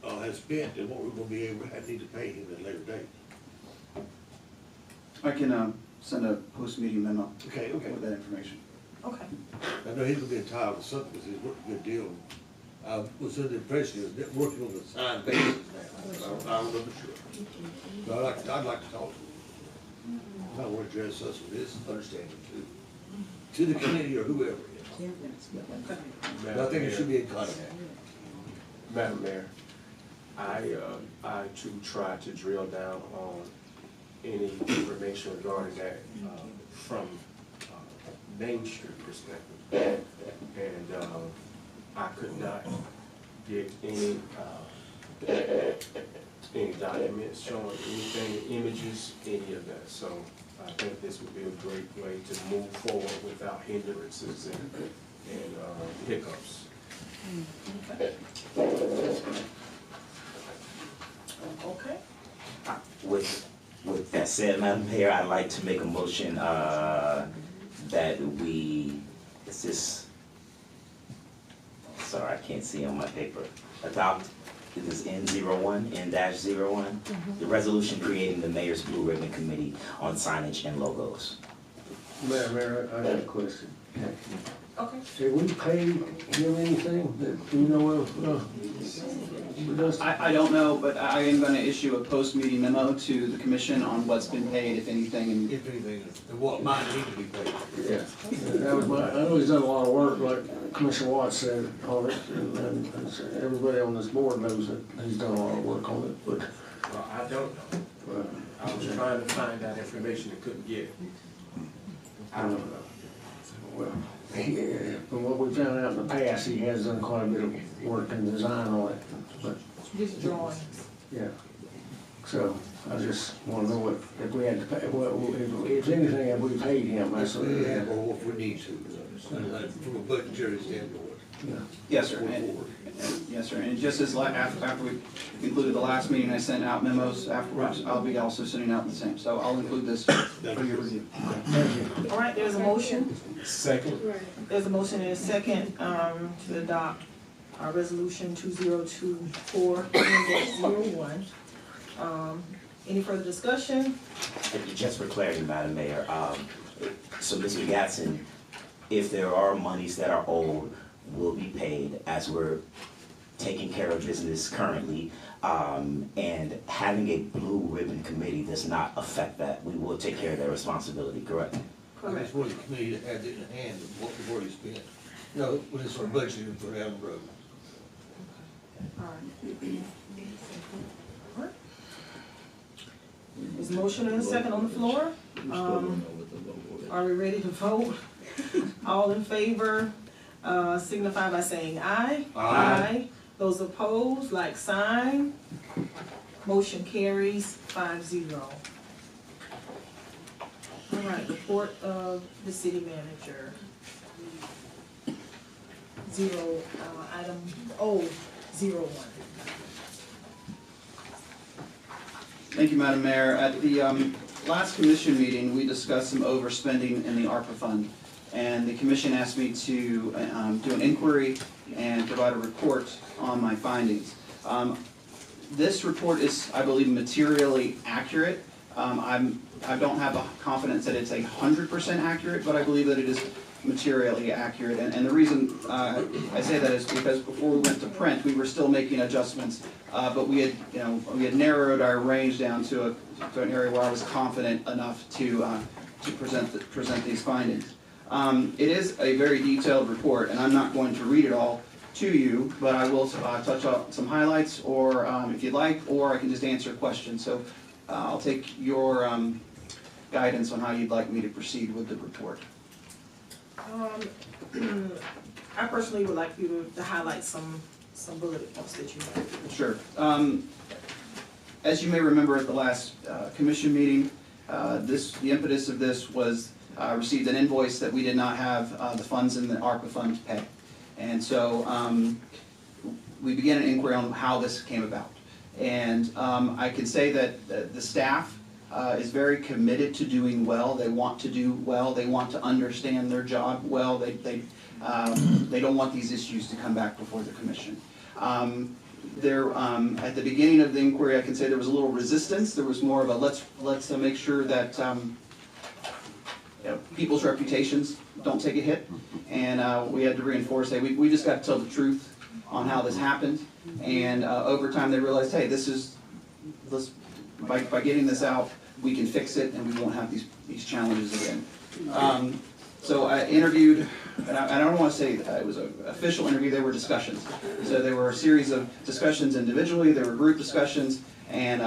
has spent and what we're gonna be able, I need to pay him at a later date. I can send a post-meeting memo Okay, with that information. Okay. I know he's gonna be entitled to something, because he's worked a good deal. I was under the impression he was working on the sign basis now. I don't know for sure. So I'd like to talk to him. I want to address us with his understanding too, to the committee or whoever. But I think it should be in contact. Madam Mayor, I too tried to drill down on any information regarding that from Main Street perspective. And I could not get any documents showing anything, images, any of that. So I think this would be a great way to move forward without hindrances and hiccups. Okay. With that said, Madam Mayor, I'd like to make a motion that we, is this, sorry, I can't see on my paper, adopt, it is N01, N-01, the resolution creating the Mayor's Blue Ribbon Committee on signage and logos. Madam Mayor, I have a question. Okay. Have we paid him anything that you know of? I don't know, but I am going to issue a post-meeting memo to the commission on what's been paid, if anything. And If anything, and what might need to be paid. Yeah, that was my, I know he's done a lot of work, like Commissioner Watts said on it, and everybody on this board knows that he's done a lot of work on it, but. Well, I don't know. I was trying to find that information and couldn't get it. I don't know. Well, From what we found out in the past, he has done quite a bit of work and design on it, but, This drawing. yeah. So, I just wanna know what, if we had to pay, if anything, if we paid him, that's what we had. Or if we need to, from a budgetary standpoint. Yes, sir. Yes, sir. And just as after we concluded the last meeting, I sent out memos afterwards. I'll be also sending out the same. So I'll include this for your review. All right, there's a motion. Second. There's a motion and a second, to adopt, resolution 2024-01. Any further discussion? Just for clarity, Madam Mayor, so Mr. Gatson, if there are monies that are owed, will be paid as we're taking care of business currently. And having a blue ribbon committee does not affect that. We will take care of that responsibility, correct? I just wanted the committee to have it in hand of what we've already spent. You know, when it's our budget for down the road. All right. All right. There's a motion and a second on the floor. Are we ready to vote? All in favor, signify by saying aye. Aye. Those opposed, like sign. Motion carries 5-0. All right, report of the city manager. Item O01. Thank you, Madam Mayor. At the last commission meeting, we discussed some overspending in the ARPA fund. And the commission asked me to do an inquiry and provide a report on my findings. This report is, I believe, materially accurate. I don't have a confidence that it's 100% accurate, but I believe that it is materially accurate. And the reason I say that is because before we went to print, we were still making adjustments, but we had narrowed our range down to an area where I was confident enough to present these findings. It is a very detailed report, and I'm not going to read it all to you, but I will touch on some highlights, or if you'd like, or I can just answer questions. So I'll take your guidance on how you'd like me to proceed with the report. I personally would like you to highlight some bullet points that you have. Sure. As you may remember at the last commission meeting, the impetus of this was received an invoice that we did not have the funds in the ARPA fund to pay. And so we began an inquiry on how this came about. And I can say that the staff is very committed to doing well. They want to do well. They want to understand their job well. They don't want these issues to come back before the commission. At the beginning of the inquiry, I can say there was a little resistance. There was more of a let's make sure that people's reputations don't take a hit, and we had to reinforce that we just got to tell the truth on how this happened. And over time, they realized, hey, by getting this out, we can fix it, and we won't have these challenges again. So I interviewed, and I don't want to say it was an official interview, there were discussions. So there were a series of discussions individually, there were group discussions, and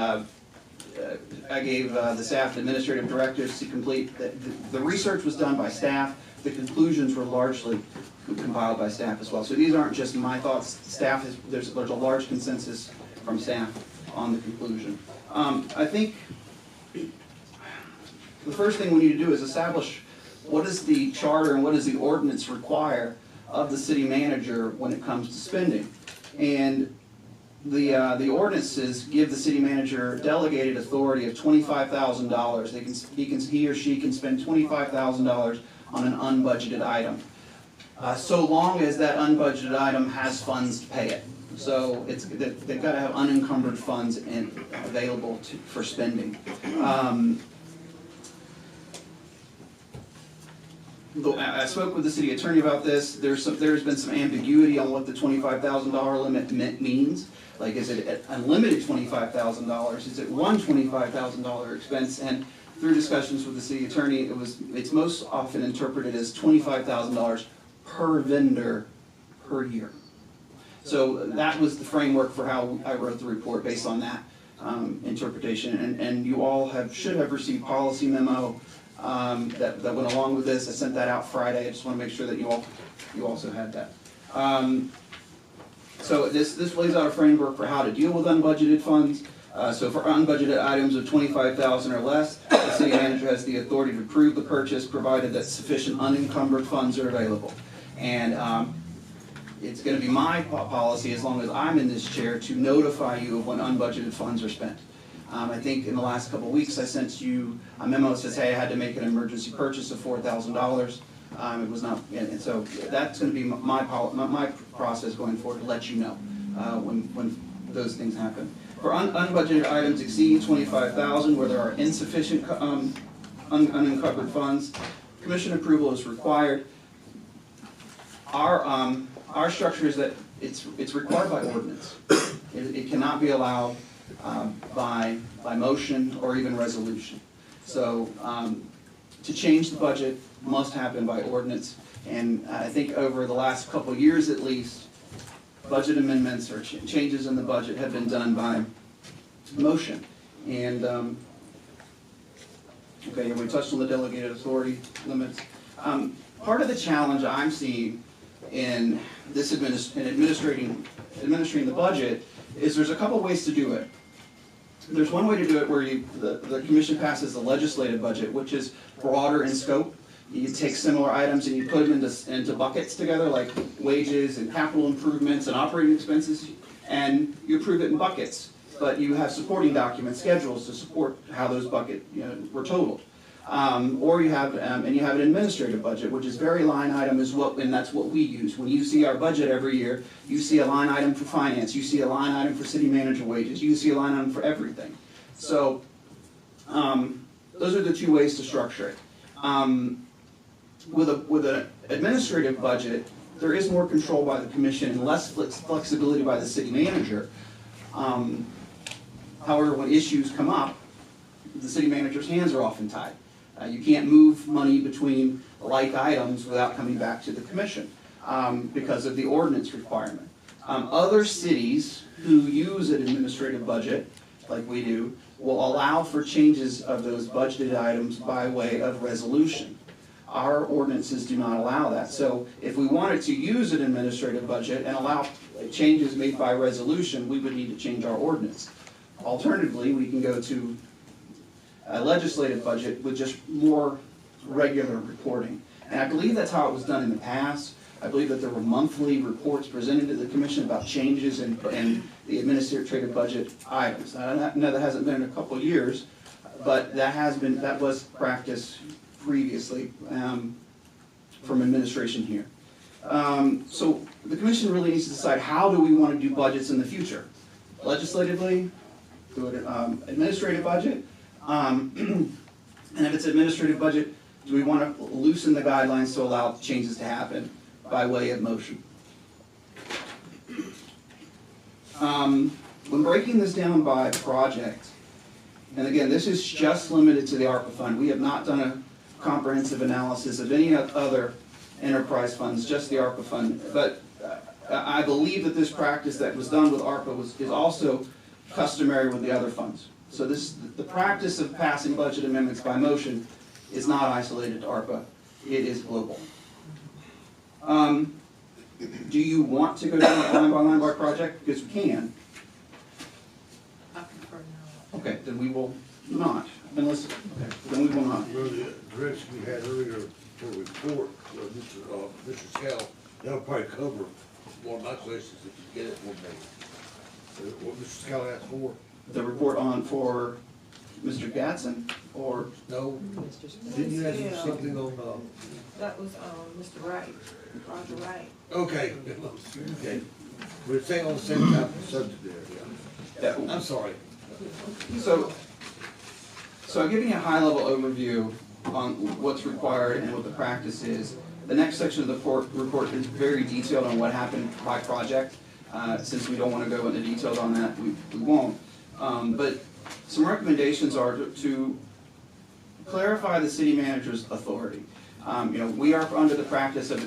I gave the staff and administrative directors to complete. The research was done by staff, the conclusions were largely compiled by staff as well. So these aren't just my thoughts, there's a large consensus from staff on the conclusion. I think the first thing we need to do is establish what does the charter and what does the ordinance require of the city manager when it comes to spending. And the ordinances give the city manager delegated authority of $25,000. He or she can spend $25,000 on an unbudgeted item, so long as that unbudgeted item has funds to pay it. So they've got to have unencumbered funds available for spending. I spoke with the city attorney about this. There's been some ambiguity on what the $25,000 limit means. Like, is it unlimited $25,000? Is it one $25,000 expense? And through discussions with the city attorney, it's most often interpreted as $25,000 per vendor per year. So that was the framework for how I wrote the report based on that interpretation. And you all should have received policy memo that went along with this. I sent that out Friday. I just want to make sure that you also had that. So this lays out a framework for how to deal with unbudgeted funds. So for unbudgeted items of $25,000 or less, the city manager has the authority to approve the purchase, provided that sufficient unencumbered funds are available. And it's going to be my policy, as long as I'm in this chair, to notify you of when unbudgeted funds are spent. I think in the last couple of weeks, I sent you a memo that says, hey, I had to make an emergency purchase of $4,000. It was not, and so that's going to be my process going forward, to let you know when those things happen. For unbudgeted items exceeding $25,000, where there are insufficient unencumbered funds, commission approval is required. Our structure is that it's required by ordinance. It cannot be allowed by motion or even resolution. So to change the budget must happen by ordinance. And I think over the last couple of years at least, budget amendments or changes in the budget have been done by motion. And okay, we touched on the delegated authority limits. Part of the challenge I'm seeing in this administering the budget is there's a couple ways to do it. There's one way to do it where the commission passes the legislative budget, which is broader in scope. You take similar items and you put them into buckets together, like wages and capital improvements and operating expenses, and you approve it in buckets. But you have supporting documents, schedules to support how those buckets were totaled. Or you have an administrative budget, which is very line item and that's what we use. When you see our budget every year, you see a line item for finance, you see a line item for city manager wages, you see a line item for everything. So those are the two ways to structure it. With an administrative budget, there is more control by the commission and less flexibility by the city manager. However, when issues come up, the city manager's hands are often tied. You can't move money between like items without coming back to the commission because of the ordinance requirement. Other cities who use an administrative budget, like we do, will allow for changes of those budgeted items by way of resolution. Our ordinances do not allow that. So if we wanted to use an administrative budget and allow changes made by resolution, we would need to change our ordinance. Alternatively, we can go to a legislative budget with just more regular reporting. And I believe that's how it was done in the past. I believe that there were monthly reports presented to the commission about changes in the administrative budget items. I know that hasn't been in a couple of years, but that was practice previously from administration here. So the commission really needs to decide, how do we want to do budgets in the future? Legislatively, do an administrative budget, and if it's administrative budget, do we want to loosen the guidelines to allow changes to happen by way of motion? When breaking this down by project, and again, this is just limited to the ARPA fund. We have not done a comprehensive analysis of any other enterprise funds, just the ARPA fund. But I believe that this practice that was done with ARPA is also customary with the other funds. So the practice of passing budget amendments by motion is not isolated to ARPA. It is global. Do you want to go down line by line by project? Because we can. I prefer no. Okay, then we will not. Unless, okay, then we will not. Well, the direction we had earlier for the report, Mr. Scal, that'll probably cover one of my questions if you get it for me. What Mr. Scal asked for? The report for Mr. Gatson, or? No, didn't you ask something on, That was, Mr. Wright, Roger Wright. okay, okay. We're staying on the same type of subject there, yeah. I'm sorry. So I'm giving you a high-level overview on what's required and what the practice is. The next section of the report is very detailed on what happened by project. Since we don't want to go into details on that, we won't. But some recommendations are to clarify the city manager's authority. We are under the practice of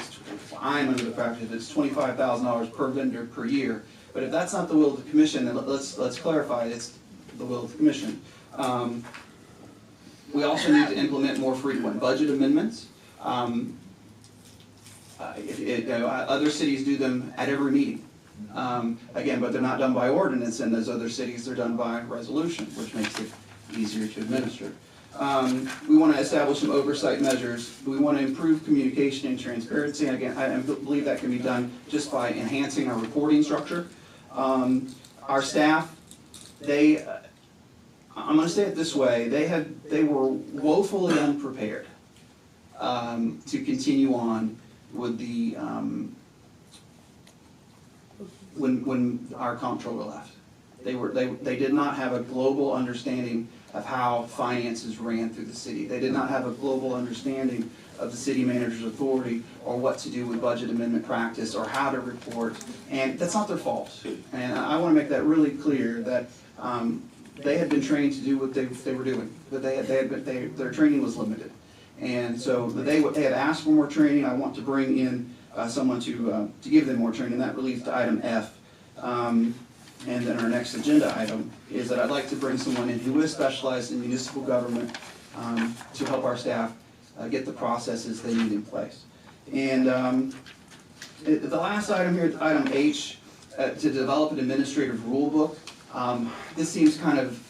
I'm under the practice of it's $25,000 per vendor per year. But if that's not the will of the commission, then let's clarify it's the will of the commission. We also need to implement more frequent budget amendments. Other cities do them at every meeting. Again, but they're not done by ordinance, and those other cities, they're done by resolution, which makes it easier to administer. We want to establish some oversight measures. We want to improve communication and transparency. And again, I believe that can be done just by enhancing our reporting structure. Our staff, I'm going to say it this way, they were woefully unprepared to continue on with the when our comptroller left. They did not have a global understanding of how finances ran through the city. They did not have a global understanding of the city manager's authority or what to do with budget amendment practice or how to report, and that's not their fault. And I want to make that really clear that they had been trained to do what they were doing, but their training was limited. And so they had asked for more training. I want to bring in someone to give them more training. That leads to item F. And then our next agenda item is that I'd like to bring someone in who is specialized in municipal government to help our staff get the processes they need in place. And the last item here, item H, to develop an administrative rule book. This seems kind of,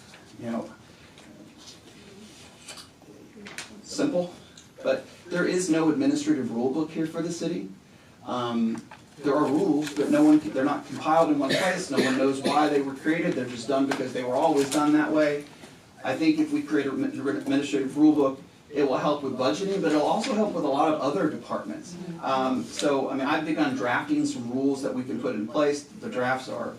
simple, but there is no administrative rule book here for the city. There are rules, but they're not compiled in one place. No one knows why they were created. They're just done because they were always done that way. I think if we create an administrative rule book, it will help with budgeting, but it'll also help with a lot of other departments. So, I've begun drafting some rules that we can put in place. The drafts are,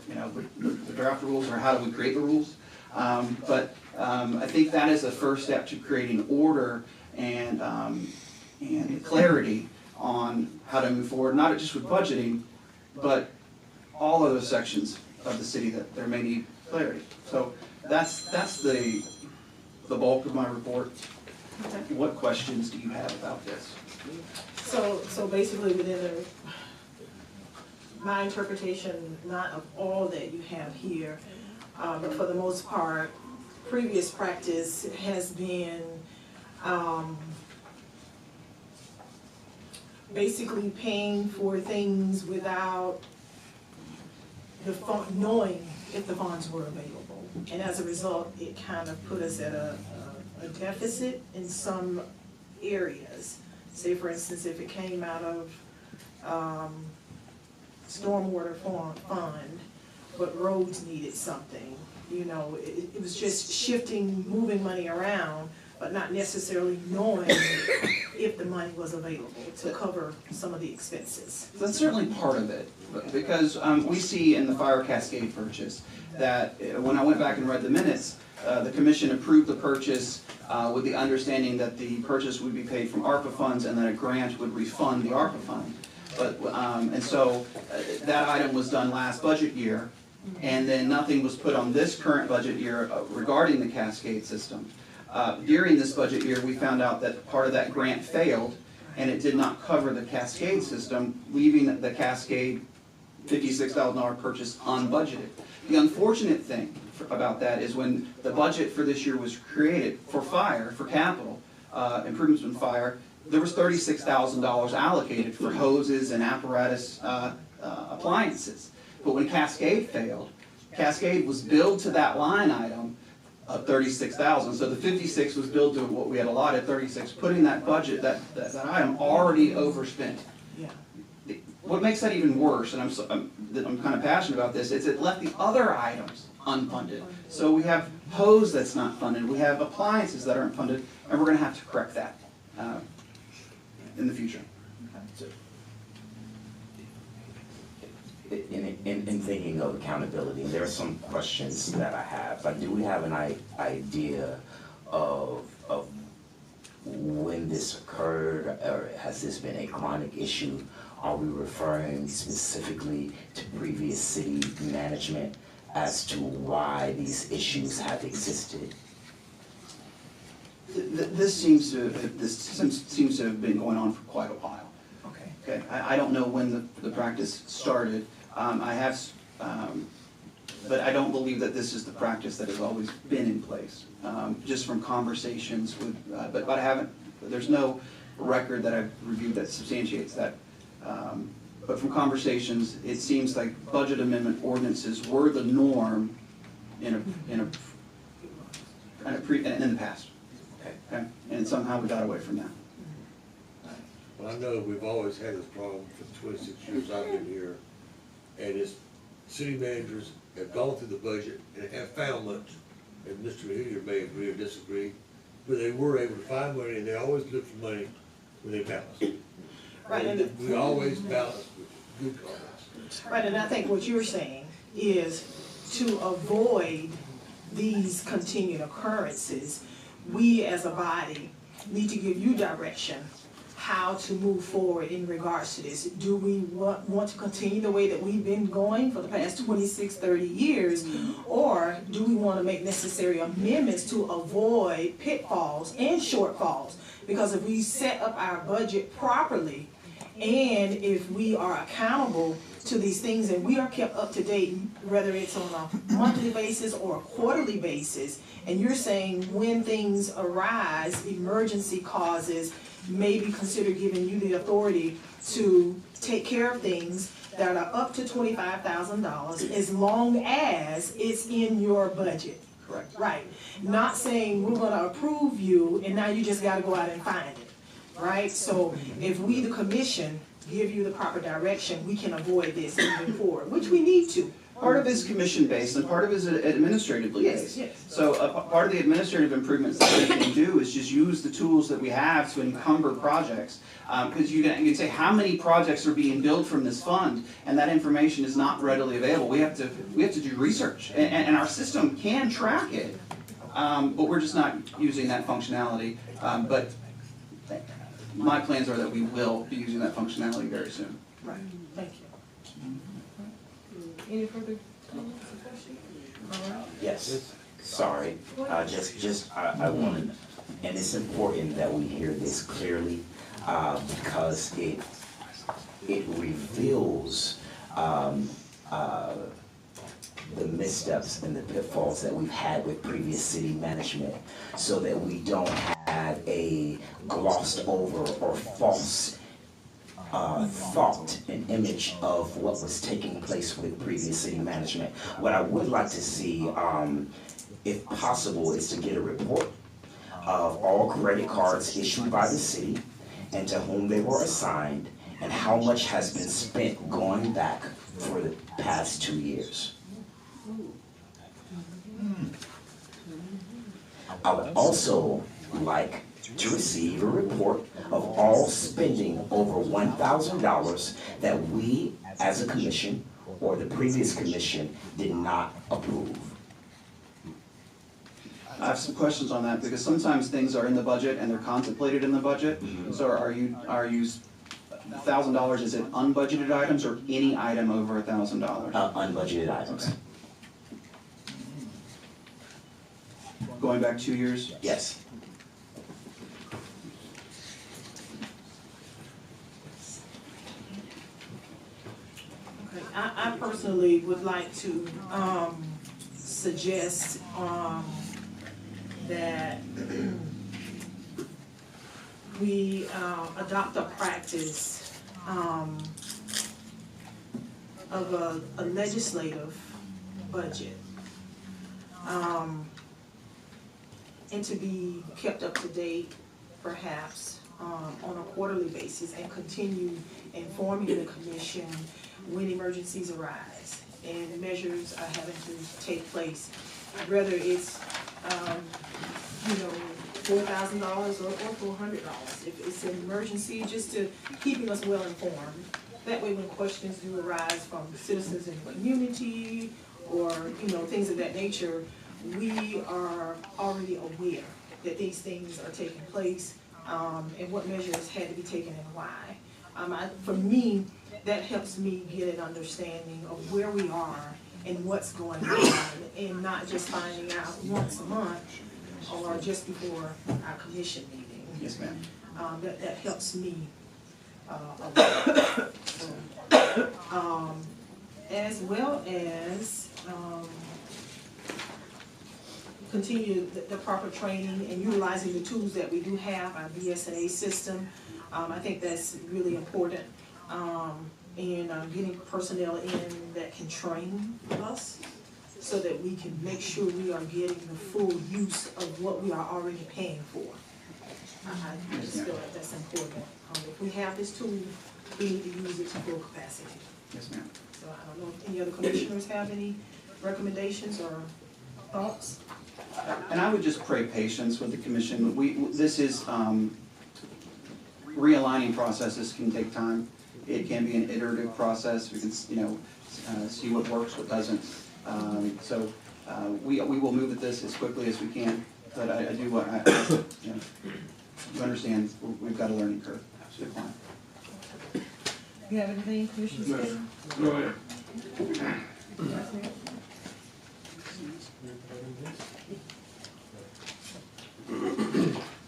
the draft rules are how do we create the rules. But I think that is the first step to creating order and clarity on how to move forward, not just with budgeting, but all other sections of the city that there may need clarity. So that's the bulk of my report. Okay. What questions do you have about this? So basically within my interpretation, not of all that you have here, but for the most part, previous practice has been basically paying for things without knowing if the funds were available. And as a result, it kind of put us at a deficit in some areas. Say for instance, if it came out of stormwater fund, but roads needed something, it was just shifting, moving money around, but not necessarily knowing if the money was available to cover some of the expenses. That's certainly part of it, because we see in the fire cascade purchase that when I went back and read the minutes, the commission approved the purchase with the understanding that the purchase would be paid from ARPA funds and that a grant would refund the ARPA fund. But, and so that item was done last budget year, and then nothing was put on this current budget year regarding the cascade system. During this budget year, we found out that part of that grant failed, and it did not cover the cascade system, leaving the cascade $56,000 purchase unbudgeted. The unfortunate thing about that is when the budget for this year was created for fire, for capital improvements in fire, there was $36,000 allocated for hoses and apparatus appliances. But when Cascade failed, Cascade was billed to that line item of $36,000. So the 56 was billed to what we had allotted, 36, putting that budget, that item already overspent. Yeah. What makes that even worse, and I'm kind of passionate about this, is it left the other items unfunded. So we have hose that's not funded, we have appliances that aren't funded, and we're going to have to correct that in the future. In thinking of accountability, there are some questions that I have. Like, do we have an idea of when this occurred, or has this been a chronic issue? Are we referring specifically to previous city management as to why these issues have existed? This seems to have been going on for quite a while. Okay. I don't know when the practice started. I have But I don't believe that this is the practice that has always been in place, just from conversations with, but I haven't, there's no record that I've reviewed that substantiates that. But from conversations, it seems like budget amendment ordinances were the norm in the past. Okay, and somehow we got away from that. Well, I know we've always had this problem for the 26 years I've been here, and it's, city managers have gone through the budget and have found money, and Mr. Meade may agree or disagree, but they were able to find money, and they always look for money when they balance. Right, and we always balance with good comments. right, and I think what you're saying is to avoid these continued occurrences, we as a body need to give you direction how to move forward in regards to this. Do we want to continue the way that we've been going for the past 26, 30 years, or do we want to make necessary amendments to avoid pitfalls and shortfalls? Because if we set up our budget properly, and if we are accountable to these things and we are kept up to date, whether it's on a monthly basis or a quarterly basis, and you're saying when things arise, emergency causes, maybe consider giving you the authority to take care of things that are up to $25,000 as long as it's in your budget. Correct. Right. Not saying we're gonna approve you and now you just gotta go out and find it. Right? So if we, the commission, give you the proper direction, we can avoid this moving forward, which we need to. Part of it is commission-based and part of it is administratively based. Yes. So part of the administrative improvements that we can do is just use the tools that we have to encumber projects. Because you can say how many projects are being billed from this fund, and that information is not readily available. We have to do research, and our system can track it, but we're just not using that functionality. But my plans are that we will be using that functionality very soon. Right. Thank you. Any further comments or questions? All right. Yes, sorry, I wanted, and it's important that we hear this clearly, because it reveals, the missteps and the pitfalls that we've had with previous city management, so that we don't have a glossed over or false thought and image of what was taking place with previous city management. What I would like to see, if possible, is to get a report of all credit cards issued by the city and to whom they were assigned and how much has been spent going back for the past 2 years. I would also like to receive a report of all spending over $1,000 that we as a commission or the previous commission did not approve. I have some questions on that because sometimes things are in the budget and they're contemplated in the budget. So are you $1,000, is it unbudgeted items or any item over $1,000? Unbudgeted items. Okay. Going back 2 years? Yes. Okay. I personally would like to suggest that we adopt a practice of a legislative budget, and to be kept up to date, perhaps, on a quarterly basis, and continue informing the commission when emergencies arise and measures are having to take place, whether it's $4,000 or $400. If it's an emergency, just to keeping us well informed. That way, when questions do arise from citizens in the community or things of that nature, we are already aware that these things are taking place, and what measures had to be taken and why. For me, that helps me get an understanding of where we are and what's going on, and not just finding out once a month or just before our commission meeting. Yes, ma'am. That helps me a lot. So, as well as continue the proper training and utilizing the tools that we do have, our BSNA system. I think that's really important. And getting personnel in that can train us so that we can make sure we are getting the full use of what we are already paying for. I just feel like that's important. If we have this tool, we need to use it to full capacity. Yes, ma'am. So I don't know if any other commissioners have any recommendations or thoughts? And I would just pray patience with the commission. This is, realigning processes can take time. It can be an iterative process. We can, see what works, what doesn't. So we will move at this as quickly as we can, but I do want, you understand, we've got a learning curve to climb. You have anything, Commissioner? Go ahead.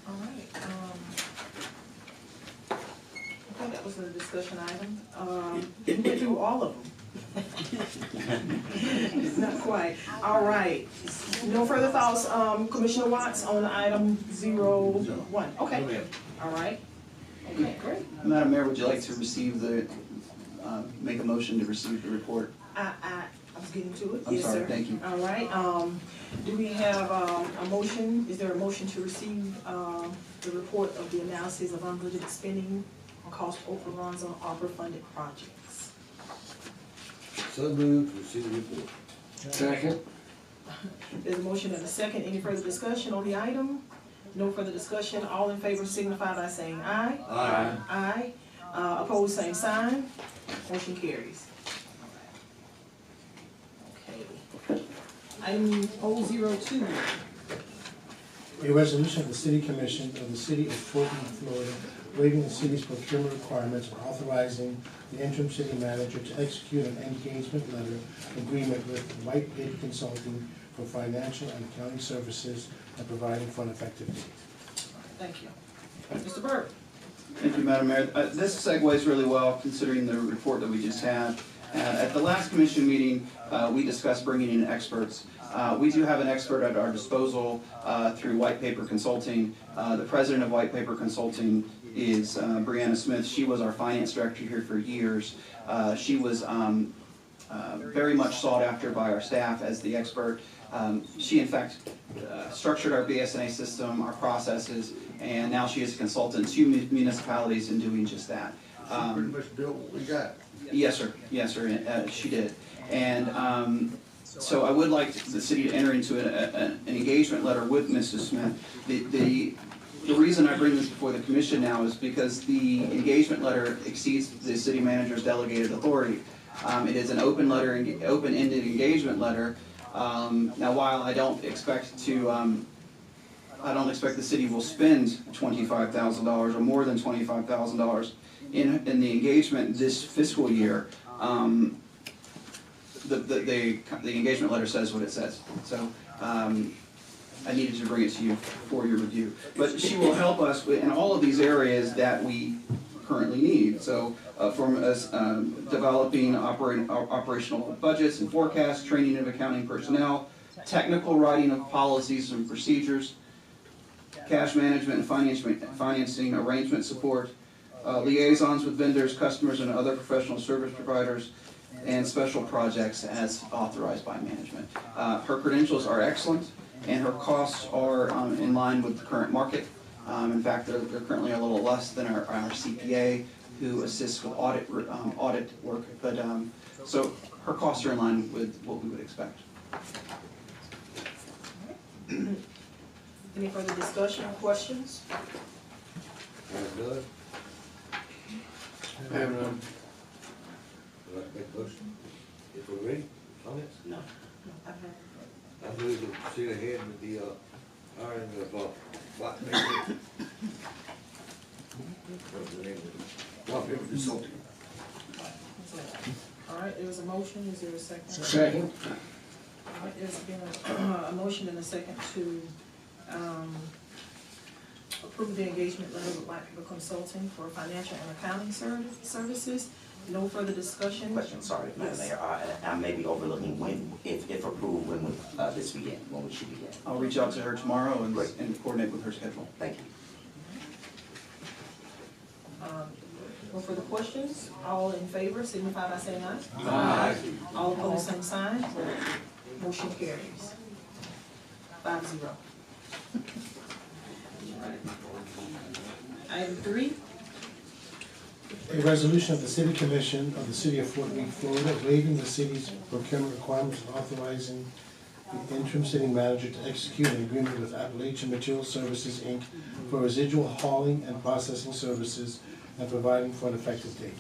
All right, okay, that was a discussion item. We went through all of them. Not quite. All right. No further thoughts, Commissioner Watts, on item 01? Okay, all right. Okay, great. Madam Mayor, would you like to receive make a motion to receive the report? I was getting to it. I'm Yes, sorry, sir. thank you. All right, do we have a motion? Is there a motion to receive the report of the analysis of unbudgeted spending on cost overruns on ARPA-funded projects? So moved, receive the report. Second. There's a motion and a second. Any further discussion on the item? No further discussion. All in favor signify by saying aye. Aye. Aye. Opposed, same sign. Motion carries. Okay. Item 002. A resolution of the City Commission of the City of Fort Meade, Florida, waiving the city's procurement requirements and authorizing the interim city manager to execute an engagement letter agreement with White Paper Consulting for financial and accounting services and providing for an effective date. Thank you. Mr. Burke. Thank you, Madam Mayor. This segues really well considering the report that we just had. At the last commission meeting, we discussed bringing in experts. We do have an expert at our disposal through White Paper Consulting. The president of White Paper Consulting is Brianna Smith. She was our finance director here for years. She was very much sought after by our staff as the expert. She, in fact, structured our BSNA system, our processes, and now she is a consultant to municipalities in doing just that. Pretty much built what we got. Yes, sir. Yes, sir. She did. And so I would like the city to enter into an engagement letter with Mrs. Smith. The reason I bring this before the commission now is because the engagement letter exceeds the city manager's delegated authority. It is an open-ended engagement letter. Now, while I don't expect the city will spend $25,000 or more than $25,000 in the engagement this fiscal year, the engagement letter says what it says. So I needed to bring it to you for your review. But she will help us in all of these areas that we currently need. So from us developing operational budgets and forecasts, training of accounting personnel, technical writing of policies and procedures, cash management and financing arrangement support, liaisons with vendors, customers, and other professional service providers, and special projects as authorized by management. Her credentials are excellent, and her costs are in line with the current market. In fact, they're currently a little less than our CPA, who assists with audit work. But so her costs are in line with what we would expect. Any further discussion or questions? Have none? Have none. Would like to make a motion? If we're ready, comments? No. I move to proceed ahead with the hiring of White Paper. What's the name of it? White Paper Consulting. All right, there's a motion. Is there a second? Second. All right, there's been a motion and a second to approve the engagement letter with White Paper Consulting for financial and accounting services. No further discussion? Question, sorry, Madam Mayor, I may be overlooking when, if approved, when would this begin? When would would she be at? I'll reach out to her tomorrow and coordinate with her schedule. Thank you. No further questions? All in favor, signify by saying aye. Aye. All opposed, same sign. Motion carries. 5-0. Item 3, A resolution of the City Commission of the City of Fort Meade, Florida, waiving the city's procurement requirements and authorizing the interim city manager to execute an agreement with Appalachian Material Services, Inc. for residual hauling and processing services and providing for an effective date.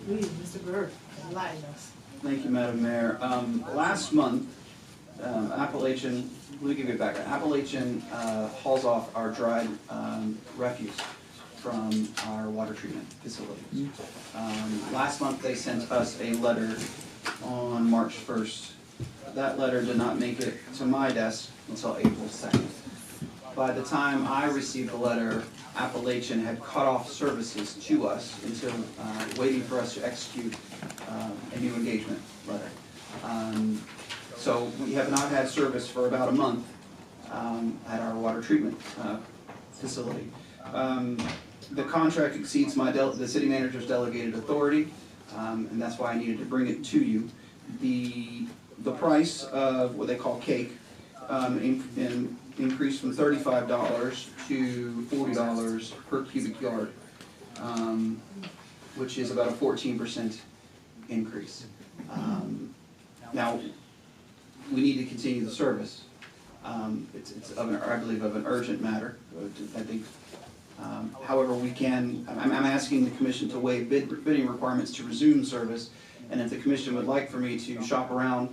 please, Mr. Byrd, enlighten us. Thank you, Madam Mayor. Last month, Appalachian, let me give you a background. Appalachian hauls off our dried refuse from our water treatment facilities. Last month, they sent us a letter on March 1st. That letter did not make it to my desk until April 2nd. By the time I received the letter, Appalachian had cut off services to us until waiting for us to execute a new engagement letter. So we have not had service for about a month at our water treatment facility. The contract exceeds the city manager's delegated authority, and that's why I needed to bring it to you. The price of what they call cake increased from $35 to $40 per cubic yard, which is about a 14% increase. Now, we need to continue the service. It's I believe of an urgent matter. I think. However, I'm asking the commission to waive bidding requirements to resume service, and if the commission would like for me to shop around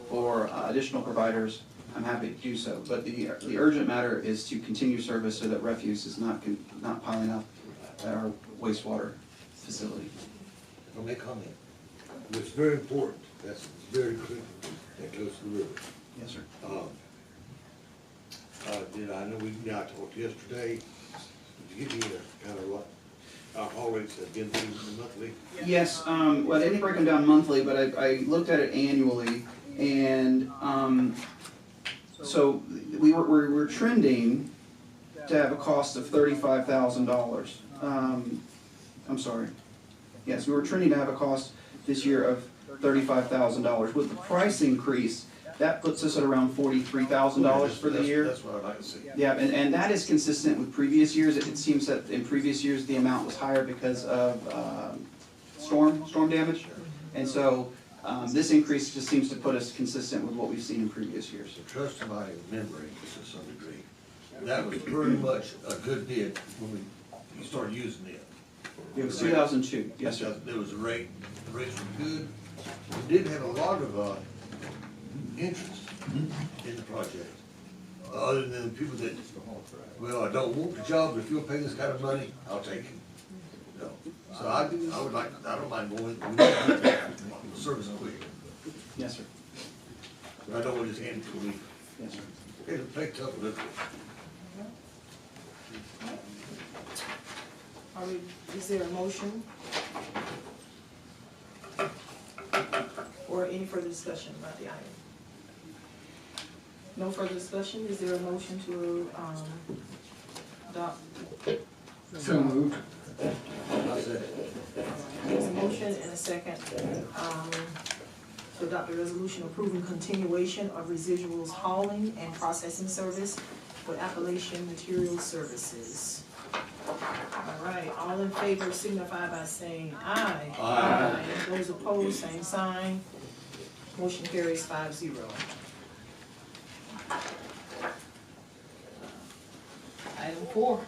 for additional providers, I'm happy to do so. But the urgent matter is to continue service so that refuse is not piling up at our wastewater facility. I'll make a comment. It's very important, that's very critical, that goes to the river. Yes, sir. I know I talked yesterday, did you give me a kind of what, our haul rates have been through monthly? Yes, well, I didn't break them down monthly, but I looked at it annually, and so we're trending to have a cost of $35,000. I'm sorry. Yes, we were trending to have a cost this year of $35,000. With the price increase, that puts us at around $43,000 for the year. That's what I'd like to see. Yeah, and that is consistent with previous years. It seems that in previous years, the amount was higher because of storm damage. And so this increase just seems to put us consistent with what we've seen in previous years. So trust my memory to some degree. That was pretty much a good bid when we started using it. It was 2002, yes, sir. There was the rates were good. We did have a lot of interest in the project. Other than people that, well, I don't want the job, but if you'll pay this kind of money, I'll take it. No. So I would like, I don't mind going, we need to get the service quick. Yes, sir. But I don't want to just hand it to me. Yes, sir. It'll take tough look. Is there a motion? Or any further discussion about the item? No further discussion, is there a motion to adopt? So moved. There's a motion and a second to adopt a resolution approving continuation of residuals hauling and processing service for Appalachian Material Services. All right, all in favor signify by saying aye. Aye. Those opposed, same sign. Motion carries 5-0. Item 4.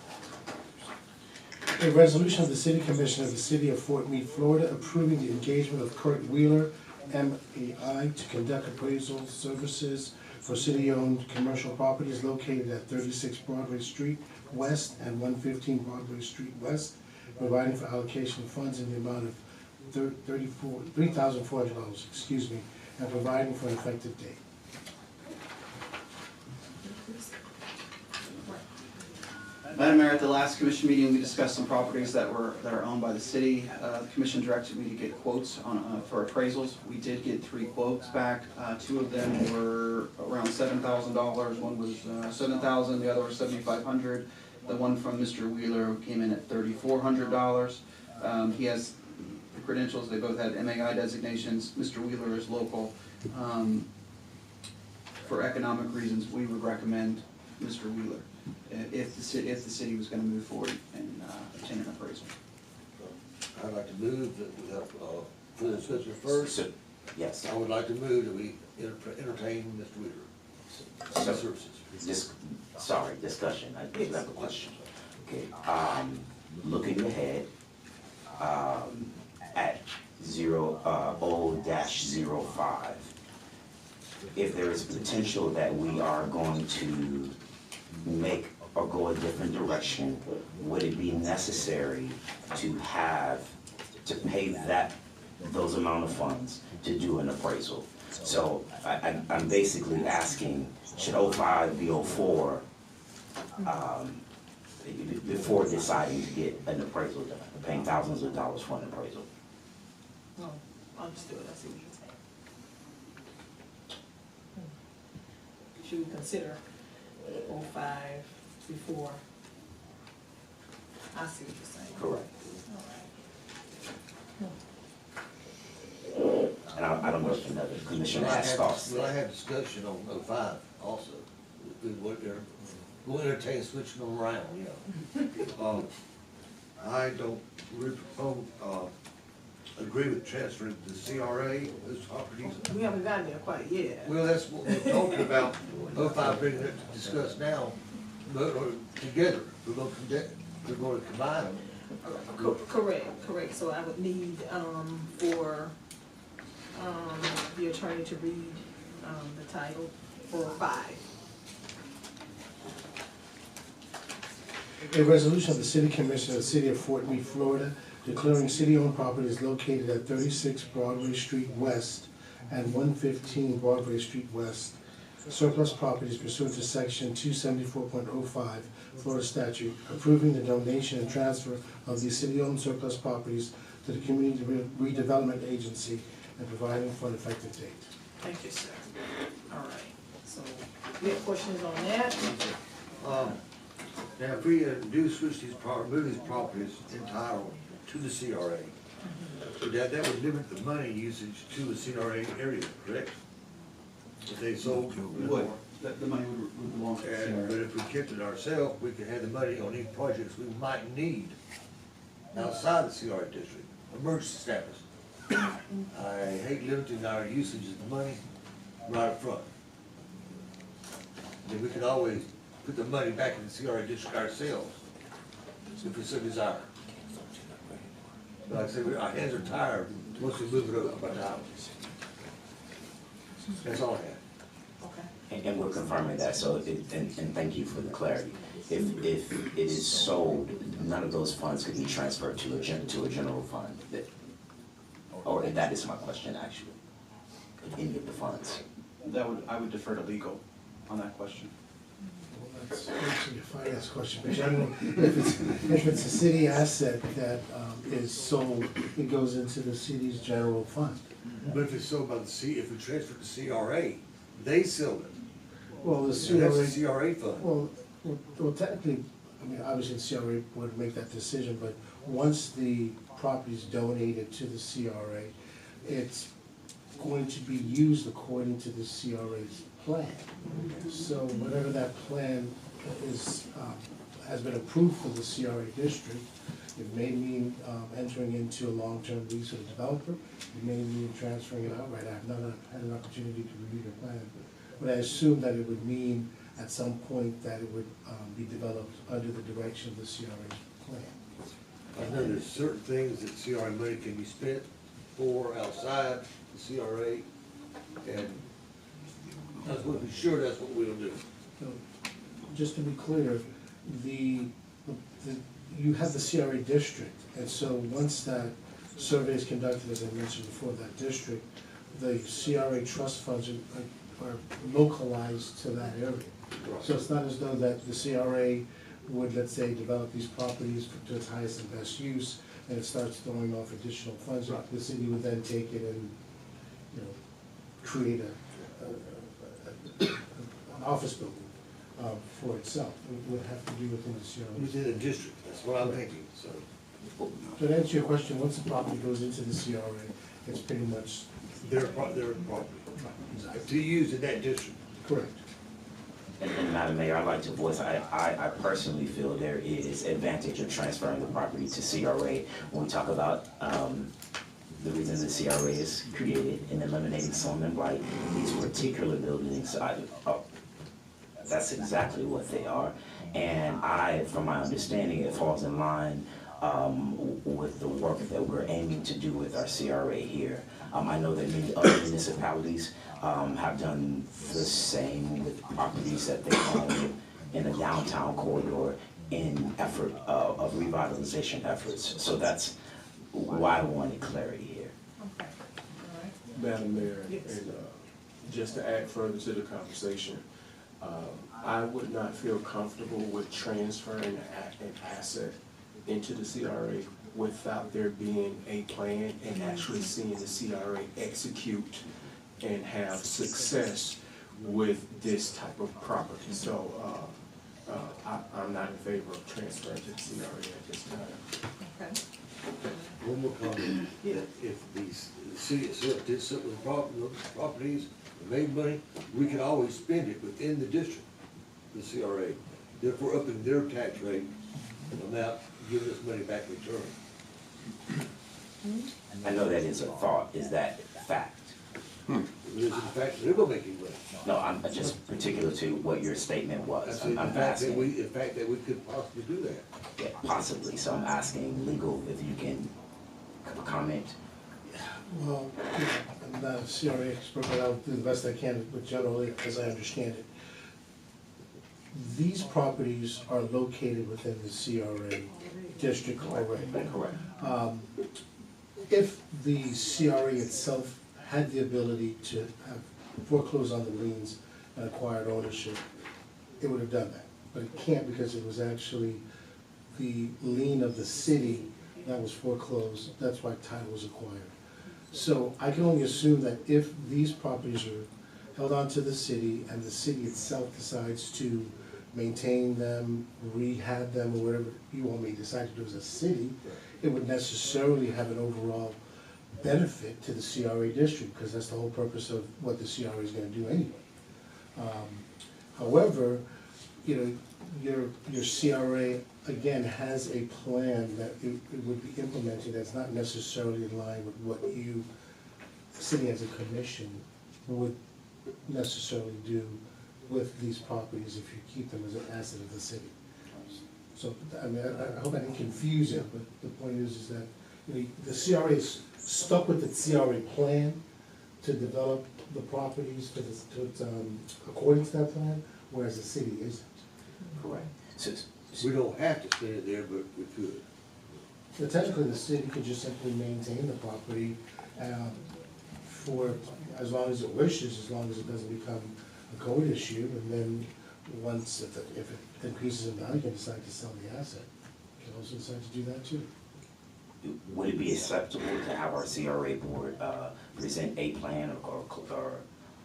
A resolution of the City Commission of the City of Fort Meade, Florida, approving the engagement of Kurt Wheeler, MAI, to conduct appraisal services for city-owned commercial properties located at 36 Broadway Street West and 115 Broadway Street West, providing for allocation of funds in the amount of $3,400, and providing for an effective date. Madam Mayor, at the last commission meeting, we discussed some properties that are owned by the city. The commission directed me to get quotes for appraisals. We did get 3 quotes back. 2 of them were around $7,000. One was $7,000, the other was $7,500. The one from Mr. Wheeler came in at $3,400. He has the credentials, they both had MAI designations. Mr. Wheeler is local. For economic reasons, we would recommend Mr. Wheeler if the city was gonna move forward and obtain an appraisal. I'd like to move that we have, full discussion first. So, yes. I would like to move that we entertain Mr. Wheeler. So- Services. Discussion, I do have a question. Okay, looking ahead, at 0-05, if there is potential that we are going to make or go a different direction, would it be necessary to pay those amount of funds to do an appraisal? So I'm basically asking, should 05 be 04 before deciding to get an appraisal done, paying thousands of dollars for an appraisal? No, understood, I see what you're saying. Should we consider 05 before? I see what you're saying. Correct. All right. And I don't know if another commissioner has thoughts. Well, I had discussion on 05 also. We'll entertain switching them around, you know. I don't agree with transferring to the CRA, those properties. We haven't gotten there quite yet. Well, that's what we're talking about, 05 bringing it to discuss now, but together, we're going to combine them. Correct, so I would need, for, the attorney to read, the title for 5. A resolution of the City Commission of the City of Fort Meade, Florida, declaring city-owned properties located at 36 Broadway Street West and 115 Broadway Street West surplus properties pursuant to Section 274.05 Florida statute, approving the donation and transfer of these city-owned surplus properties to the Community Redevelopment Agency and providing for an effective date. Thank you, sir. All right, so, we have questions on that? Now, if we do switch move these properties entirely to the CRA, that would limit the money usage to the CRA area, correct? If they sold. Would, the money would belong to the But CRA. if we kept it ourselves, we could have the money on any projects we might need outside the CRA district, emergency status. I hate limiting our usage of the money right up front. Then we could always put the money back in the CRA district ourselves, if we so desire. But like I said, our hands are tired once we move it over by now. That's all I have. Okay. And we're confirming that, so, and thank you for the clarity. If it is sold, none of those funds could be transferred to a general fund. Or that is my question, actually. Any of the funds. I would defer to legal on that question. Well, that's actually a finance question, but generally, if it's a city asset that is sold, it goes into the city's general fund. But if it's sold by if we transfer to CRA, they sell it. Well, the And that's the CRA, CRA fund. well, technically, I mean, obviously the CRA would make that decision, but once the property is donated to the CRA, it's going to be used according to the CRA's plan. So whatever that plan is, has been approved for the CRA district, it may mean entering into a long-term lease with a developer, it may mean transferring it outright. I have not had an opportunity to review the plan, but I assume that it would mean at some point that it would be developed under the direction of the CRA's plan. I know there's certain things that CRA money can be spent for outside the CRA, and I just want to be sure that's what we'll do. So, just to be clear, you have the CRA district, and so once that survey is conducted, as I mentioned before, that district, the CRA trust funds are localized to that area. So it's not as though that the CRA would, let's say, develop these properties to its highest and best use, and it starts throwing off additional funds, the city would then take it and, you know, create an office building for itself. It would have to do within the CRA. Within the district, that's what I'm thinking, so. So to answer your question, once the property goes into the CRA, it's pretty much. Their property, to use in that district. Correct. And Madam Mayor, I'd like to voice, I personally feel there is advantage of transferring the property to CRA. When we talk about the reason the CRA is created in eliminating slum and blight, these particular buildings, that's exactly what they are. And from my understanding, it falls in line with the work that we're aiming to do with our CRA here. I know that many other municipalities have done the same with properties that they own in the downtown corridor in effort of revitalization efforts. So that's why I wanted clarity here. Okay, all right. Madam Mayor, Yes. and just to add further to the conversation, I would not feel comfortable with transferring an asset into the CRA without there being a plan and actually seeing the CRA execute and have success with this type of property. So I'm not in favor of transferring to the CRA at this time. Okay. One more comment. If the city itself did something with the properties, and made money, we could always spend it within the district, the CRA. Therefore, upping their tax rate amount, giving us money back in return. I know that is a thought. Is that fact? This is the fact that they're gonna make you money. No, I'm just particular to what your statement was. That's I'm the fact asking. that we could possibly do that. Yeah, possibly. So I'm asking legal if you can comment. Well, I'm not a CRA expert, but I'll do the best I can, but generally, as I understand it, these properties are located within the CRA district already. Correct. If the CRA itself had the ability to have foreclosed on the liens and acquired ownership, it would have done that. But it can't because it was actually the lien of the city that was foreclosed, that's why title was acquired. So I can only assume that if these properties are held onto the city and the city itself decides to maintain them, rehab them, or whatever you all may decide to do as a city, it would necessarily have an overall benefit to the CRA district, because that's the whole purpose of what the CRA is gonna do anyway. However, you know, your CRA, again, has a plan that it would be implementing that's not necessarily in line with what you, sitting as a commission, would necessarily do with these properties if you keep them as an asset of the city. So, I mean, I hope I didn't confuse it, but the point is that, you know, the CRA is stuck with the CRA plan to develop the properties according to that plan, whereas the city isn't. Correct. We don't have to spend it there, but we could. But technically, the city could just simply maintain the property for as long as it wishes, as long as it doesn't become a code issue, and then once, if it increases in value, you can decide to sell the asset. You can also decide to do that too. Would it be acceptable to have our CRA board present a plan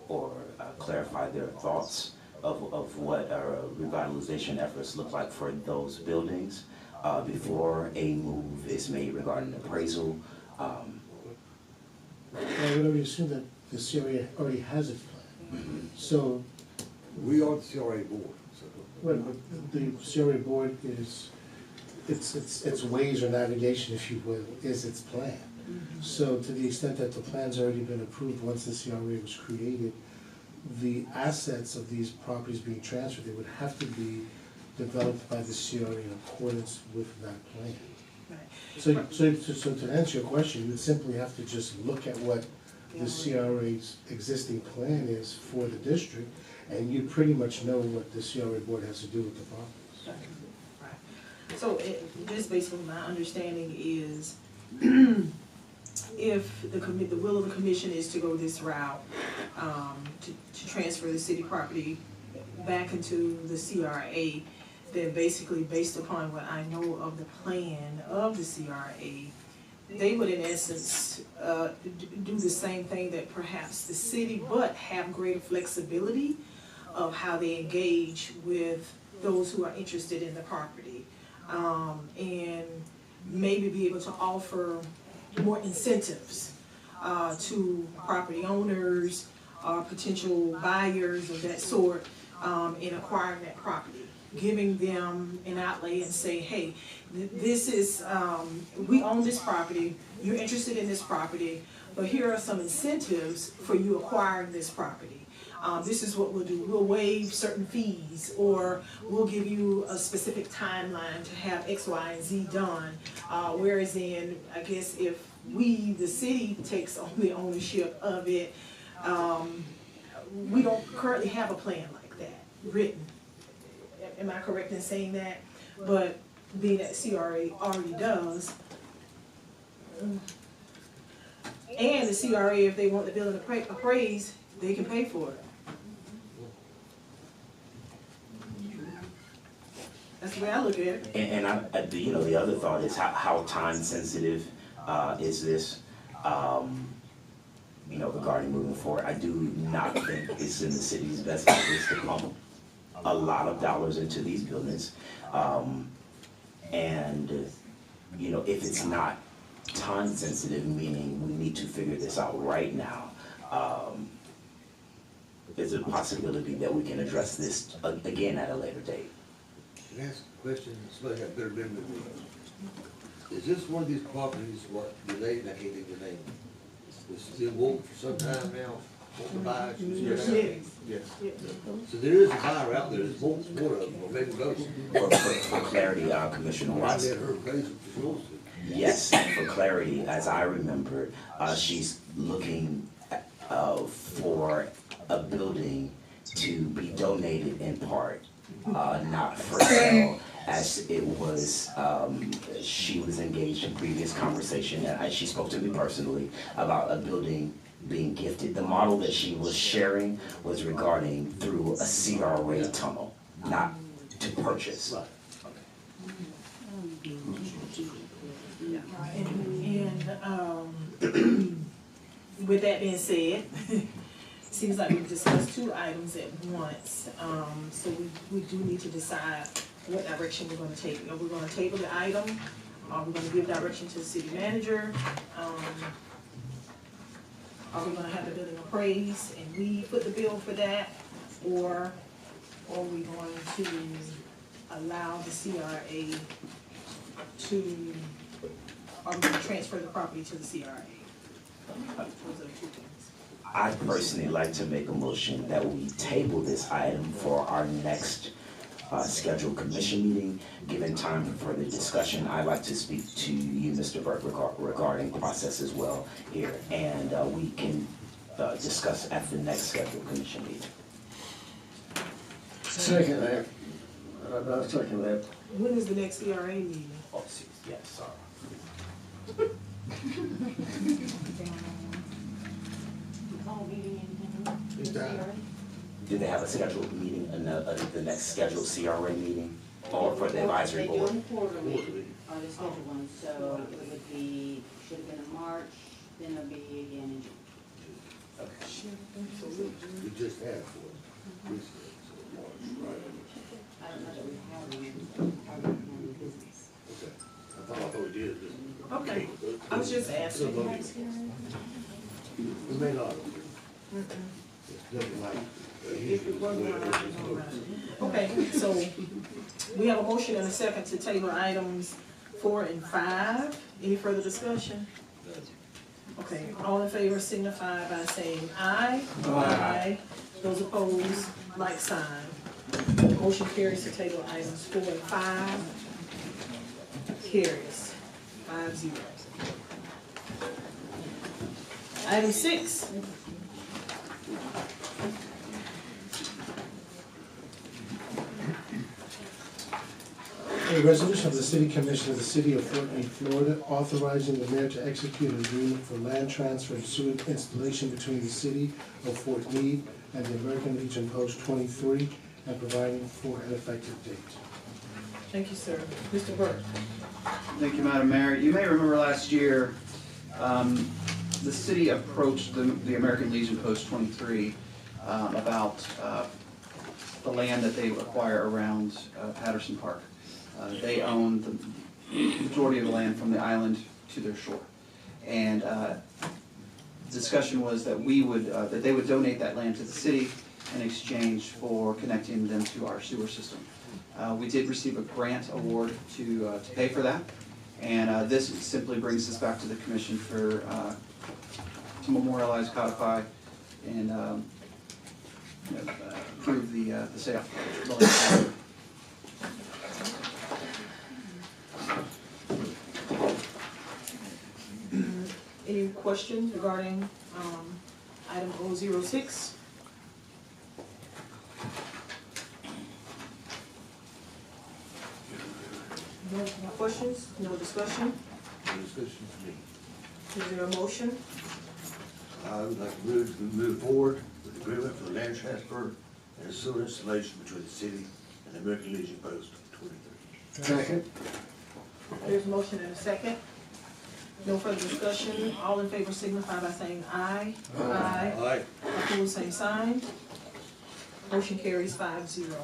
or clarify their thoughts of what our revitalization efforts look like for those buildings before a move is made regarding appraisal? Well, I would already assume that the CRA already has its plan. So, We are the CRA board, so. well, the CRA board is, its ways or navigation, if you will, is its plan. So to the extent that the plan's already been approved, once the CRA was created, the assets of these properties being transferred, they would have to be developed by the CRA in accordance with that plan. So to answer your question, you would simply have to just look at what the CRA's existing plan is for the district, and you pretty much know what the CRA board has to do with the properties. Right. So just basically my understanding is if the will of the commission is to go this route, to transfer the city property back into the CRA, then basically based upon what I know of the plan of the CRA, they would in essence do the same thing that perhaps the city, but have greater flexibility of how they engage with those who are interested in the property. And maybe be able to offer more incentives to property owners or potential buyers of that sort in acquiring that property. Giving them an outlay and say, hey, this is, we own this property, you're interested in this property, but here are some incentives for you acquiring this property. This is what we'll do. We'll waive certain fees, or we'll give you a specific timeline to have X, Y, and Z done. Whereas in, I guess if we, the city, takes on the ownership of it, we don't currently have a plan like that written. Am I correct in saying that? But being that CRA already does, and the CRA, if they want the building appraised, they can pay for it. That's the way I look at it. And you know, the other thought is how time sensitive is this? You know, regarding moving forward, I do not think it's in the city's best interest to pump a lot of dollars into these buildings. And, you know, if it's not time sensitive, meaning we need to figure this out right now, there's a possibility that we can address this again at a later date. Can I ask a question? Somebody got better memory than me. Is this one of these properties, what, delayed, I can't think of the name? It's been woke for some time now, want to buy it? Yes. So there is a buyer out there, there's one of them, or maybe both. For clarity, Commissioner I Watts. let her appraise it for sure. Yes, for clarity, as I remember, she's looking for a building to be donated in part, not for sale, as it was, she was engaged in previous conversation, and she spoke to me personally about a building being gifted. The model that she was sharing was regarding through a CRA tunnel, not to purchase. And with that being said, seems like we've discussed two items at once. So we do need to decide what direction we're gonna take. Are we gonna table the item? Are we gonna give direction to the city manager? Are we gonna have the building appraised and we put the bill for that? Or are we going to allow the CRA to, are we gonna transfer the property to the CRA? Those are the two things. I'd personally like to make a motion that we table this item for our next scheduled commission meeting. Given time for further discussion, I'd like to speak to you, Mr. Burke, regarding process as well here. And we can discuss at the next scheduled commission meeting. Second that. I'll second that. When is the next CRA meeting? Oh, yes, sorry. Do they have a scheduled meeting, the next scheduled CRA meeting, or for the advisory board? They do them quarterly, are the scheduled ones, so it would be, should have been in March, then it'll be again in June. We just had one. I don't know that we have one in business. Okay. I thought we did. Okay, I was just asking. We may not. It's nothing like. If it wasn't, okay, so we have a motion and a second to table items 4 and 5. Any further discussion? Okay, all in favor signify by saying aye. Aye. Those opposed, like sign. Motion carries to table items 4 and 5. Carries 5-0. Item 6. A resolution of the City Commission of the City of Fort Meade, Florida, authorizing the mayor to execute an agreement for land transfer and sewer installation between the City of Fort Meade and the American Legion Post 23, and providing for an effective date. Thank you, sir. Mr. Burke? Thank you, Madam Mayor. You may remember last year, the city approached the American Legion Post 23 about the land that they acquire around Patterson Park. They own the majority of the land from the island to their shore. And discussion was that that they would donate that land to the city in exchange for connecting them to our sewer system. We did receive a grant award to pay for that, and this simply brings us back to the commission for to memorialize, codify, and approve the sale. Any questions regarding item 006? No questions, no discussion? No discussion for me. Is there a motion? I would like to move forward with agreement for the land transfer and sewer installation between the city and the American Legion Post 23. Second. There's a motion and a second. No further discussion. All in favor signify by saying aye. Aye. Aye. Opposed, same sign. Motion carries 5-0.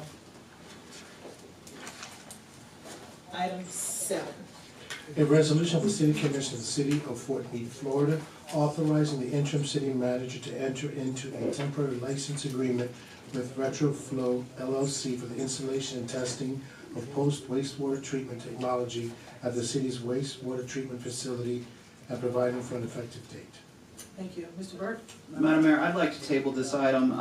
Item 7. A resolution of the City Commission of the City of Fort Meade, Florida, authorizing the interim city manager to enter into a temporary license agreement with Retroflow LLC for the installation and testing of post-wastewater treatment technology at the city's wastewater treatment facility and providing for an effective date. Thank you. Mr. Burke? Madam Mayor, I'd like to table this item.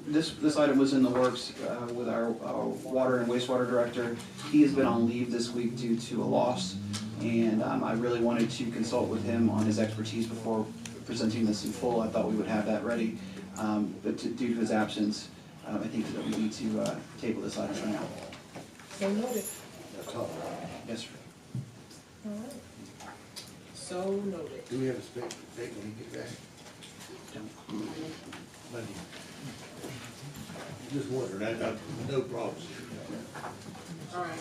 This item was in the works with our water and wastewater director. He has been on leave this week due to a loss, and I really wanted to consult with him on his expertise before presenting this in full. I thought we would have that ready, but due to his absence, I think that we need to table this item for now. So noted. That's all. Yes, sir. All right. So noted. Do we have a date when you get back? Monday. Just wondering, no problems. All right.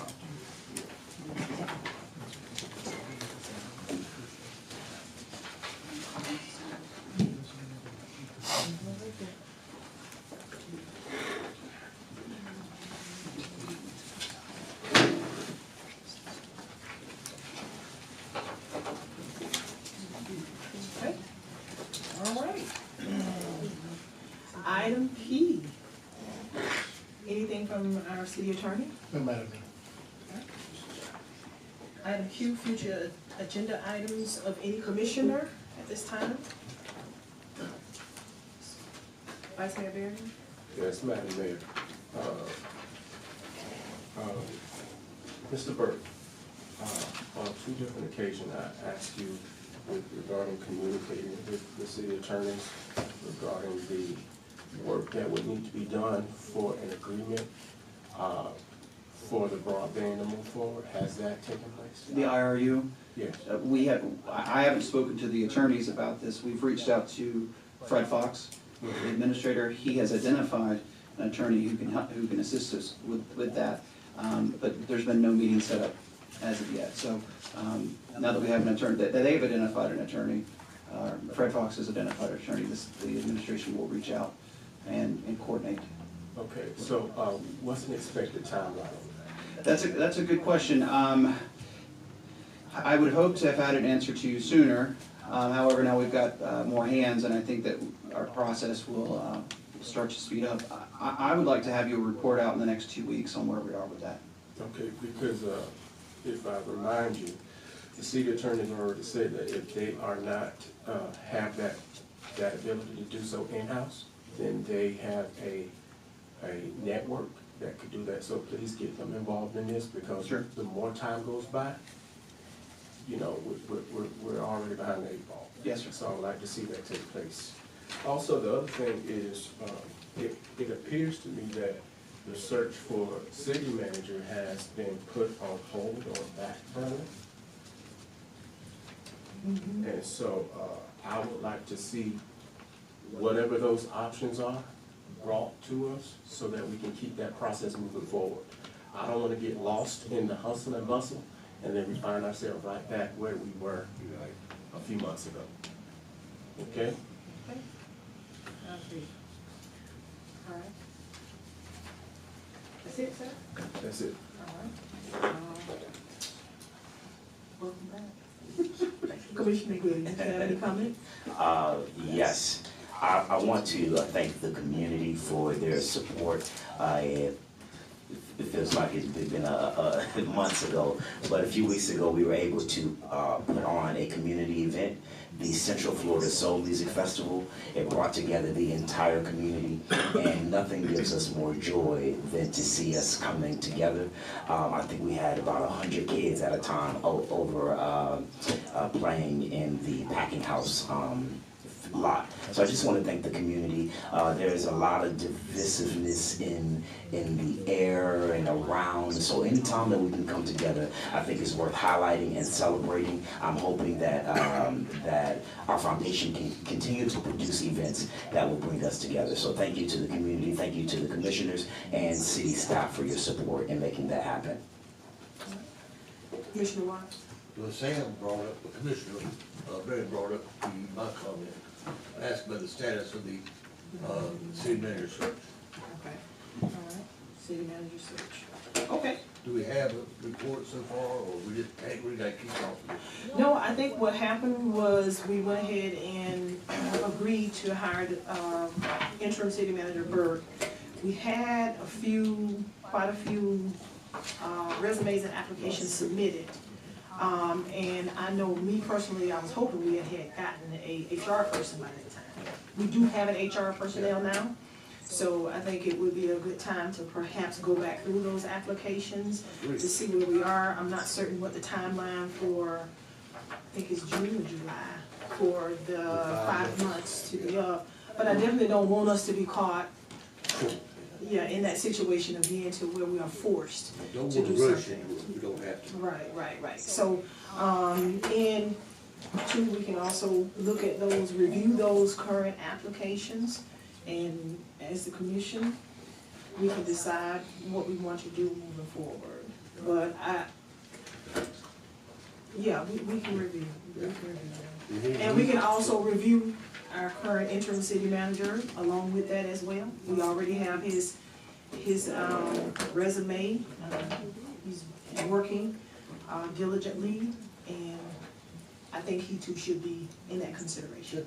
Okay. All right. Item P. Anything from our city attorney? Madam Mayor. Item Q, future agenda items of any commissioner at this time. Vice Mayor Barry? Yes, Madam Mayor. Mr. Burke, on 2 different occasions, I asked you regarding communicating with the city attorneys regarding the work that would need to be done for an agreement for the broadband to move forward. Has that taken place? The IRU? Yes. I haven't spoken to the attorneys about this. We've reached out to Fred Fox, the administrator. He has identified an attorney who can assist us with that. But there's been no meeting set up as of yet. So now that we have an attorney, that they've identified an attorney, Fred Fox has identified an attorney, the administration will reach out and coordinate. Okay, so what's an expected timeline? That's a good question. I would hope to have had an answer to you sooner. However, now we've got more hands, and I think that our process will start to speed up. I would like to have you report out in the next 2 weeks on where we are with that. Okay, because if I remind you, the city attorney has already said that if they are not, have that ability to do so in-house, then they have a network that could do that. So please get them involved in this, because Sure. the more time goes by, you know, we're already behind the 8 ball. Yes, sir. So I would like to see that take place. Also, the other thing is, it appears to me that the search for city manager has been put on hold or back burner. And so I would like to see whatever those options are brought to us so that we can keep that process moving forward. I don't wanna get lost in the hustle and bustle, and then we find ourselves right back where we were a few months ago. Okay? I agree. All right. That's it, sir? That's it. All right. Welcome back. Commissioner Good, you have any comments? Yes, I want to thank the community for their support. It feels like it's been months ago, but a few weeks ago, we were able to put on a community event, the Central Florida Soul Music Festival. It brought together the entire community, and nothing gives us more joy than to see us coming together. I think we had about 100 kids at a time over playing in the packing house lot. So I just want to thank the community. There's a lot of divisiveness in the air and around. So anytime that we can come together, I think it's worth highlighting and celebrating. I'm hoping that that our foundation can continue to produce events that will bring us together. So thank you to the community, thank you to the commissioners and city staff for your support in making that happen. Commissioner Watts? Well, Sam brought up, the commissioner, Barry brought up my comment, asked about the status of the city manager search. Okay. All right. City manager search. Okay. Do we have a report so far, or we just, hey, we gotta keep off of this? No, I think what happened was we went ahead and agreed to hire interim city manager Burke. We had quite a few resumes and applications submitted. And I know me personally, I was hoping we had gotten a HR person by that time. We do have an HR personnel now, so I think it would be a good time to perhaps go back through those applications to see where we are. I'm not certain what the timeline for, I think it's June or July, for the 5 months to be up. But I definitely don't want us to be caught, in that situation again to where we are forced to do something. We don't have to. Right. So, and two, we can also look at those, review those current applications, and as the commission, we can decide what we want to do moving forward. But we can review. And we can also review our current interim city manager along with that as well. We already have his resume. He's working diligently, and I think he too should be in that consideration.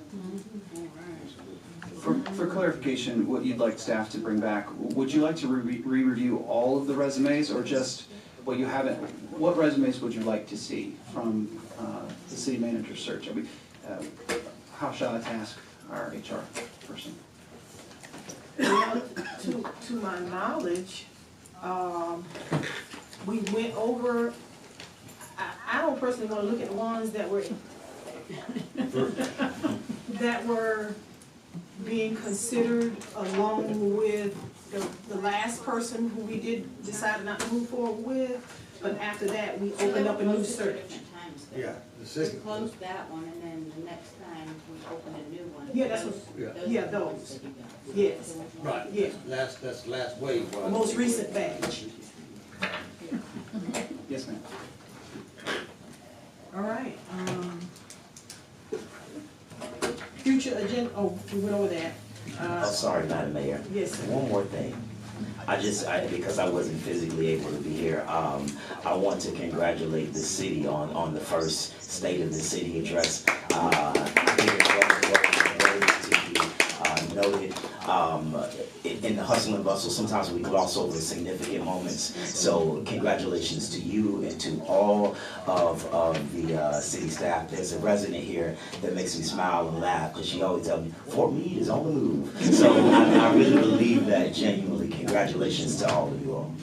For clarification, what you'd like staff to bring back, would you like to re-review all of the resumes, or just what you haven't? What resumes would you like to see from the city manager search? How shall I task our HR person? Well, to my knowledge, we went over, I don't personally want to look at the ones that were being considered along with the last person who we did decide not to move forward with, but after that, we opened up a new search. Yeah, the We second. closed that one, and then the next time we open a new one. Yeah, that's what, those. Yes, Right. yeah. That's the last wave. The most recent batch. Yes, ma'am. All right, future agenda, we went over that. Oh, sorry, Madam Mayor. Yes, sir. One more thing. Because I wasn't physically able to be here, I want to congratulate the city on the first State of the City address. Noted. In the hustle and bustle, sometimes we gloss over significant moments. So congratulations to you and to all of the city staff. There's a resident here that makes me smile and laugh because she always tells me, Fort Meade is on the move. So I really believe that genuinely. Congratulations to all of you all.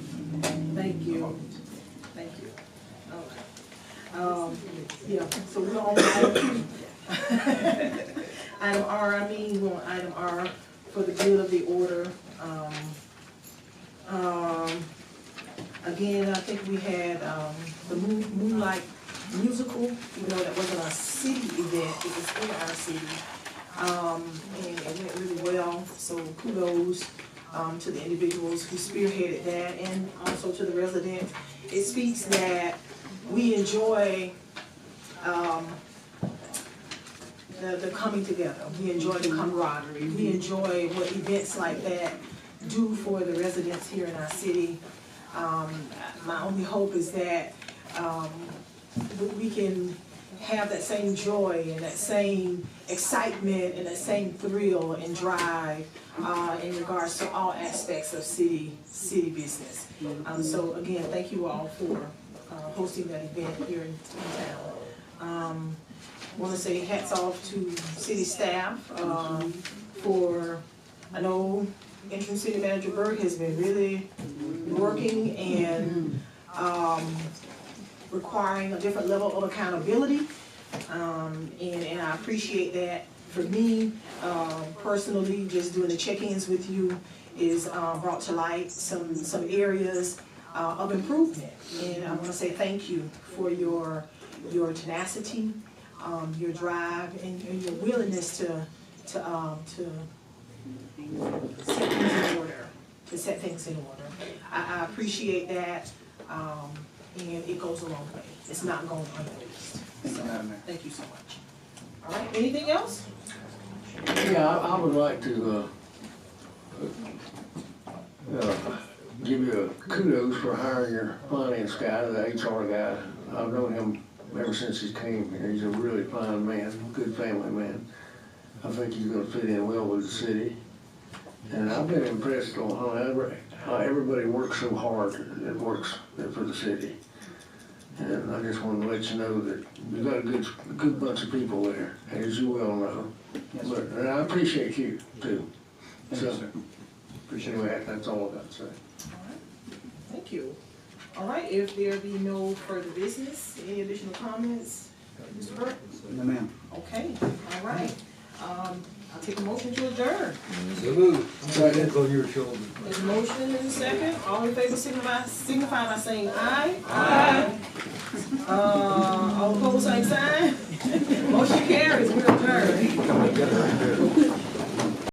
Thank you. Thank you. All right. So we're on item item R, we're on item R for the good of the order. Again, I think we had the Moonlight Musical, even though that wasn't a city event, it was in our city. And it went really well, so kudos. to the individuals who spearheaded that, and also to the residents. It speaks that we enjoy the coming together. We enjoy the camaraderie. We enjoy what events like that do for the residents here in our city. My only hope is that we can have that same joy and that same excitement and that same thrill and drive in regards to all aspects of city business. So again, thank you all for hosting that event here in town. Want to say hats off to city staff for, I know interim city manager Berg has been really working and requiring a different level of accountability, and I appreciate that. For me, personally, just doing the check-ins with you is brought to light some areas of improvement, and I want to say thank you for your tenacity, your drive, and your willingness to set things in order. I appreciate that, and it goes a long way. It's not going unnoticed. Thank you so much. All right, anything else? Yeah, I would like to give you a kudos for hiring your finance guy, the HR guy. I've known him ever since he came here. He's a really fine man, good family man. I think he's gonna fit in well with the city. And I've been impressed on how everybody works so hard and works for the city. And I just wanted to let you know that you got a good bunch of people there, as you well know. Yes, But, and I appreciate you too. Thank you, sir. Appreciate Anyway, it. that's all I got to say. All right, thank you. All right, if there be no further business, any additional comments? Mr. Burke? No, ma'am. Okay, all right. I'll take a motion to adjourn. So move. Hands on your shoulder. There's a motion and a second. All in favor signify by saying aye. Aye. All opposed, same sign. Motion carries. We're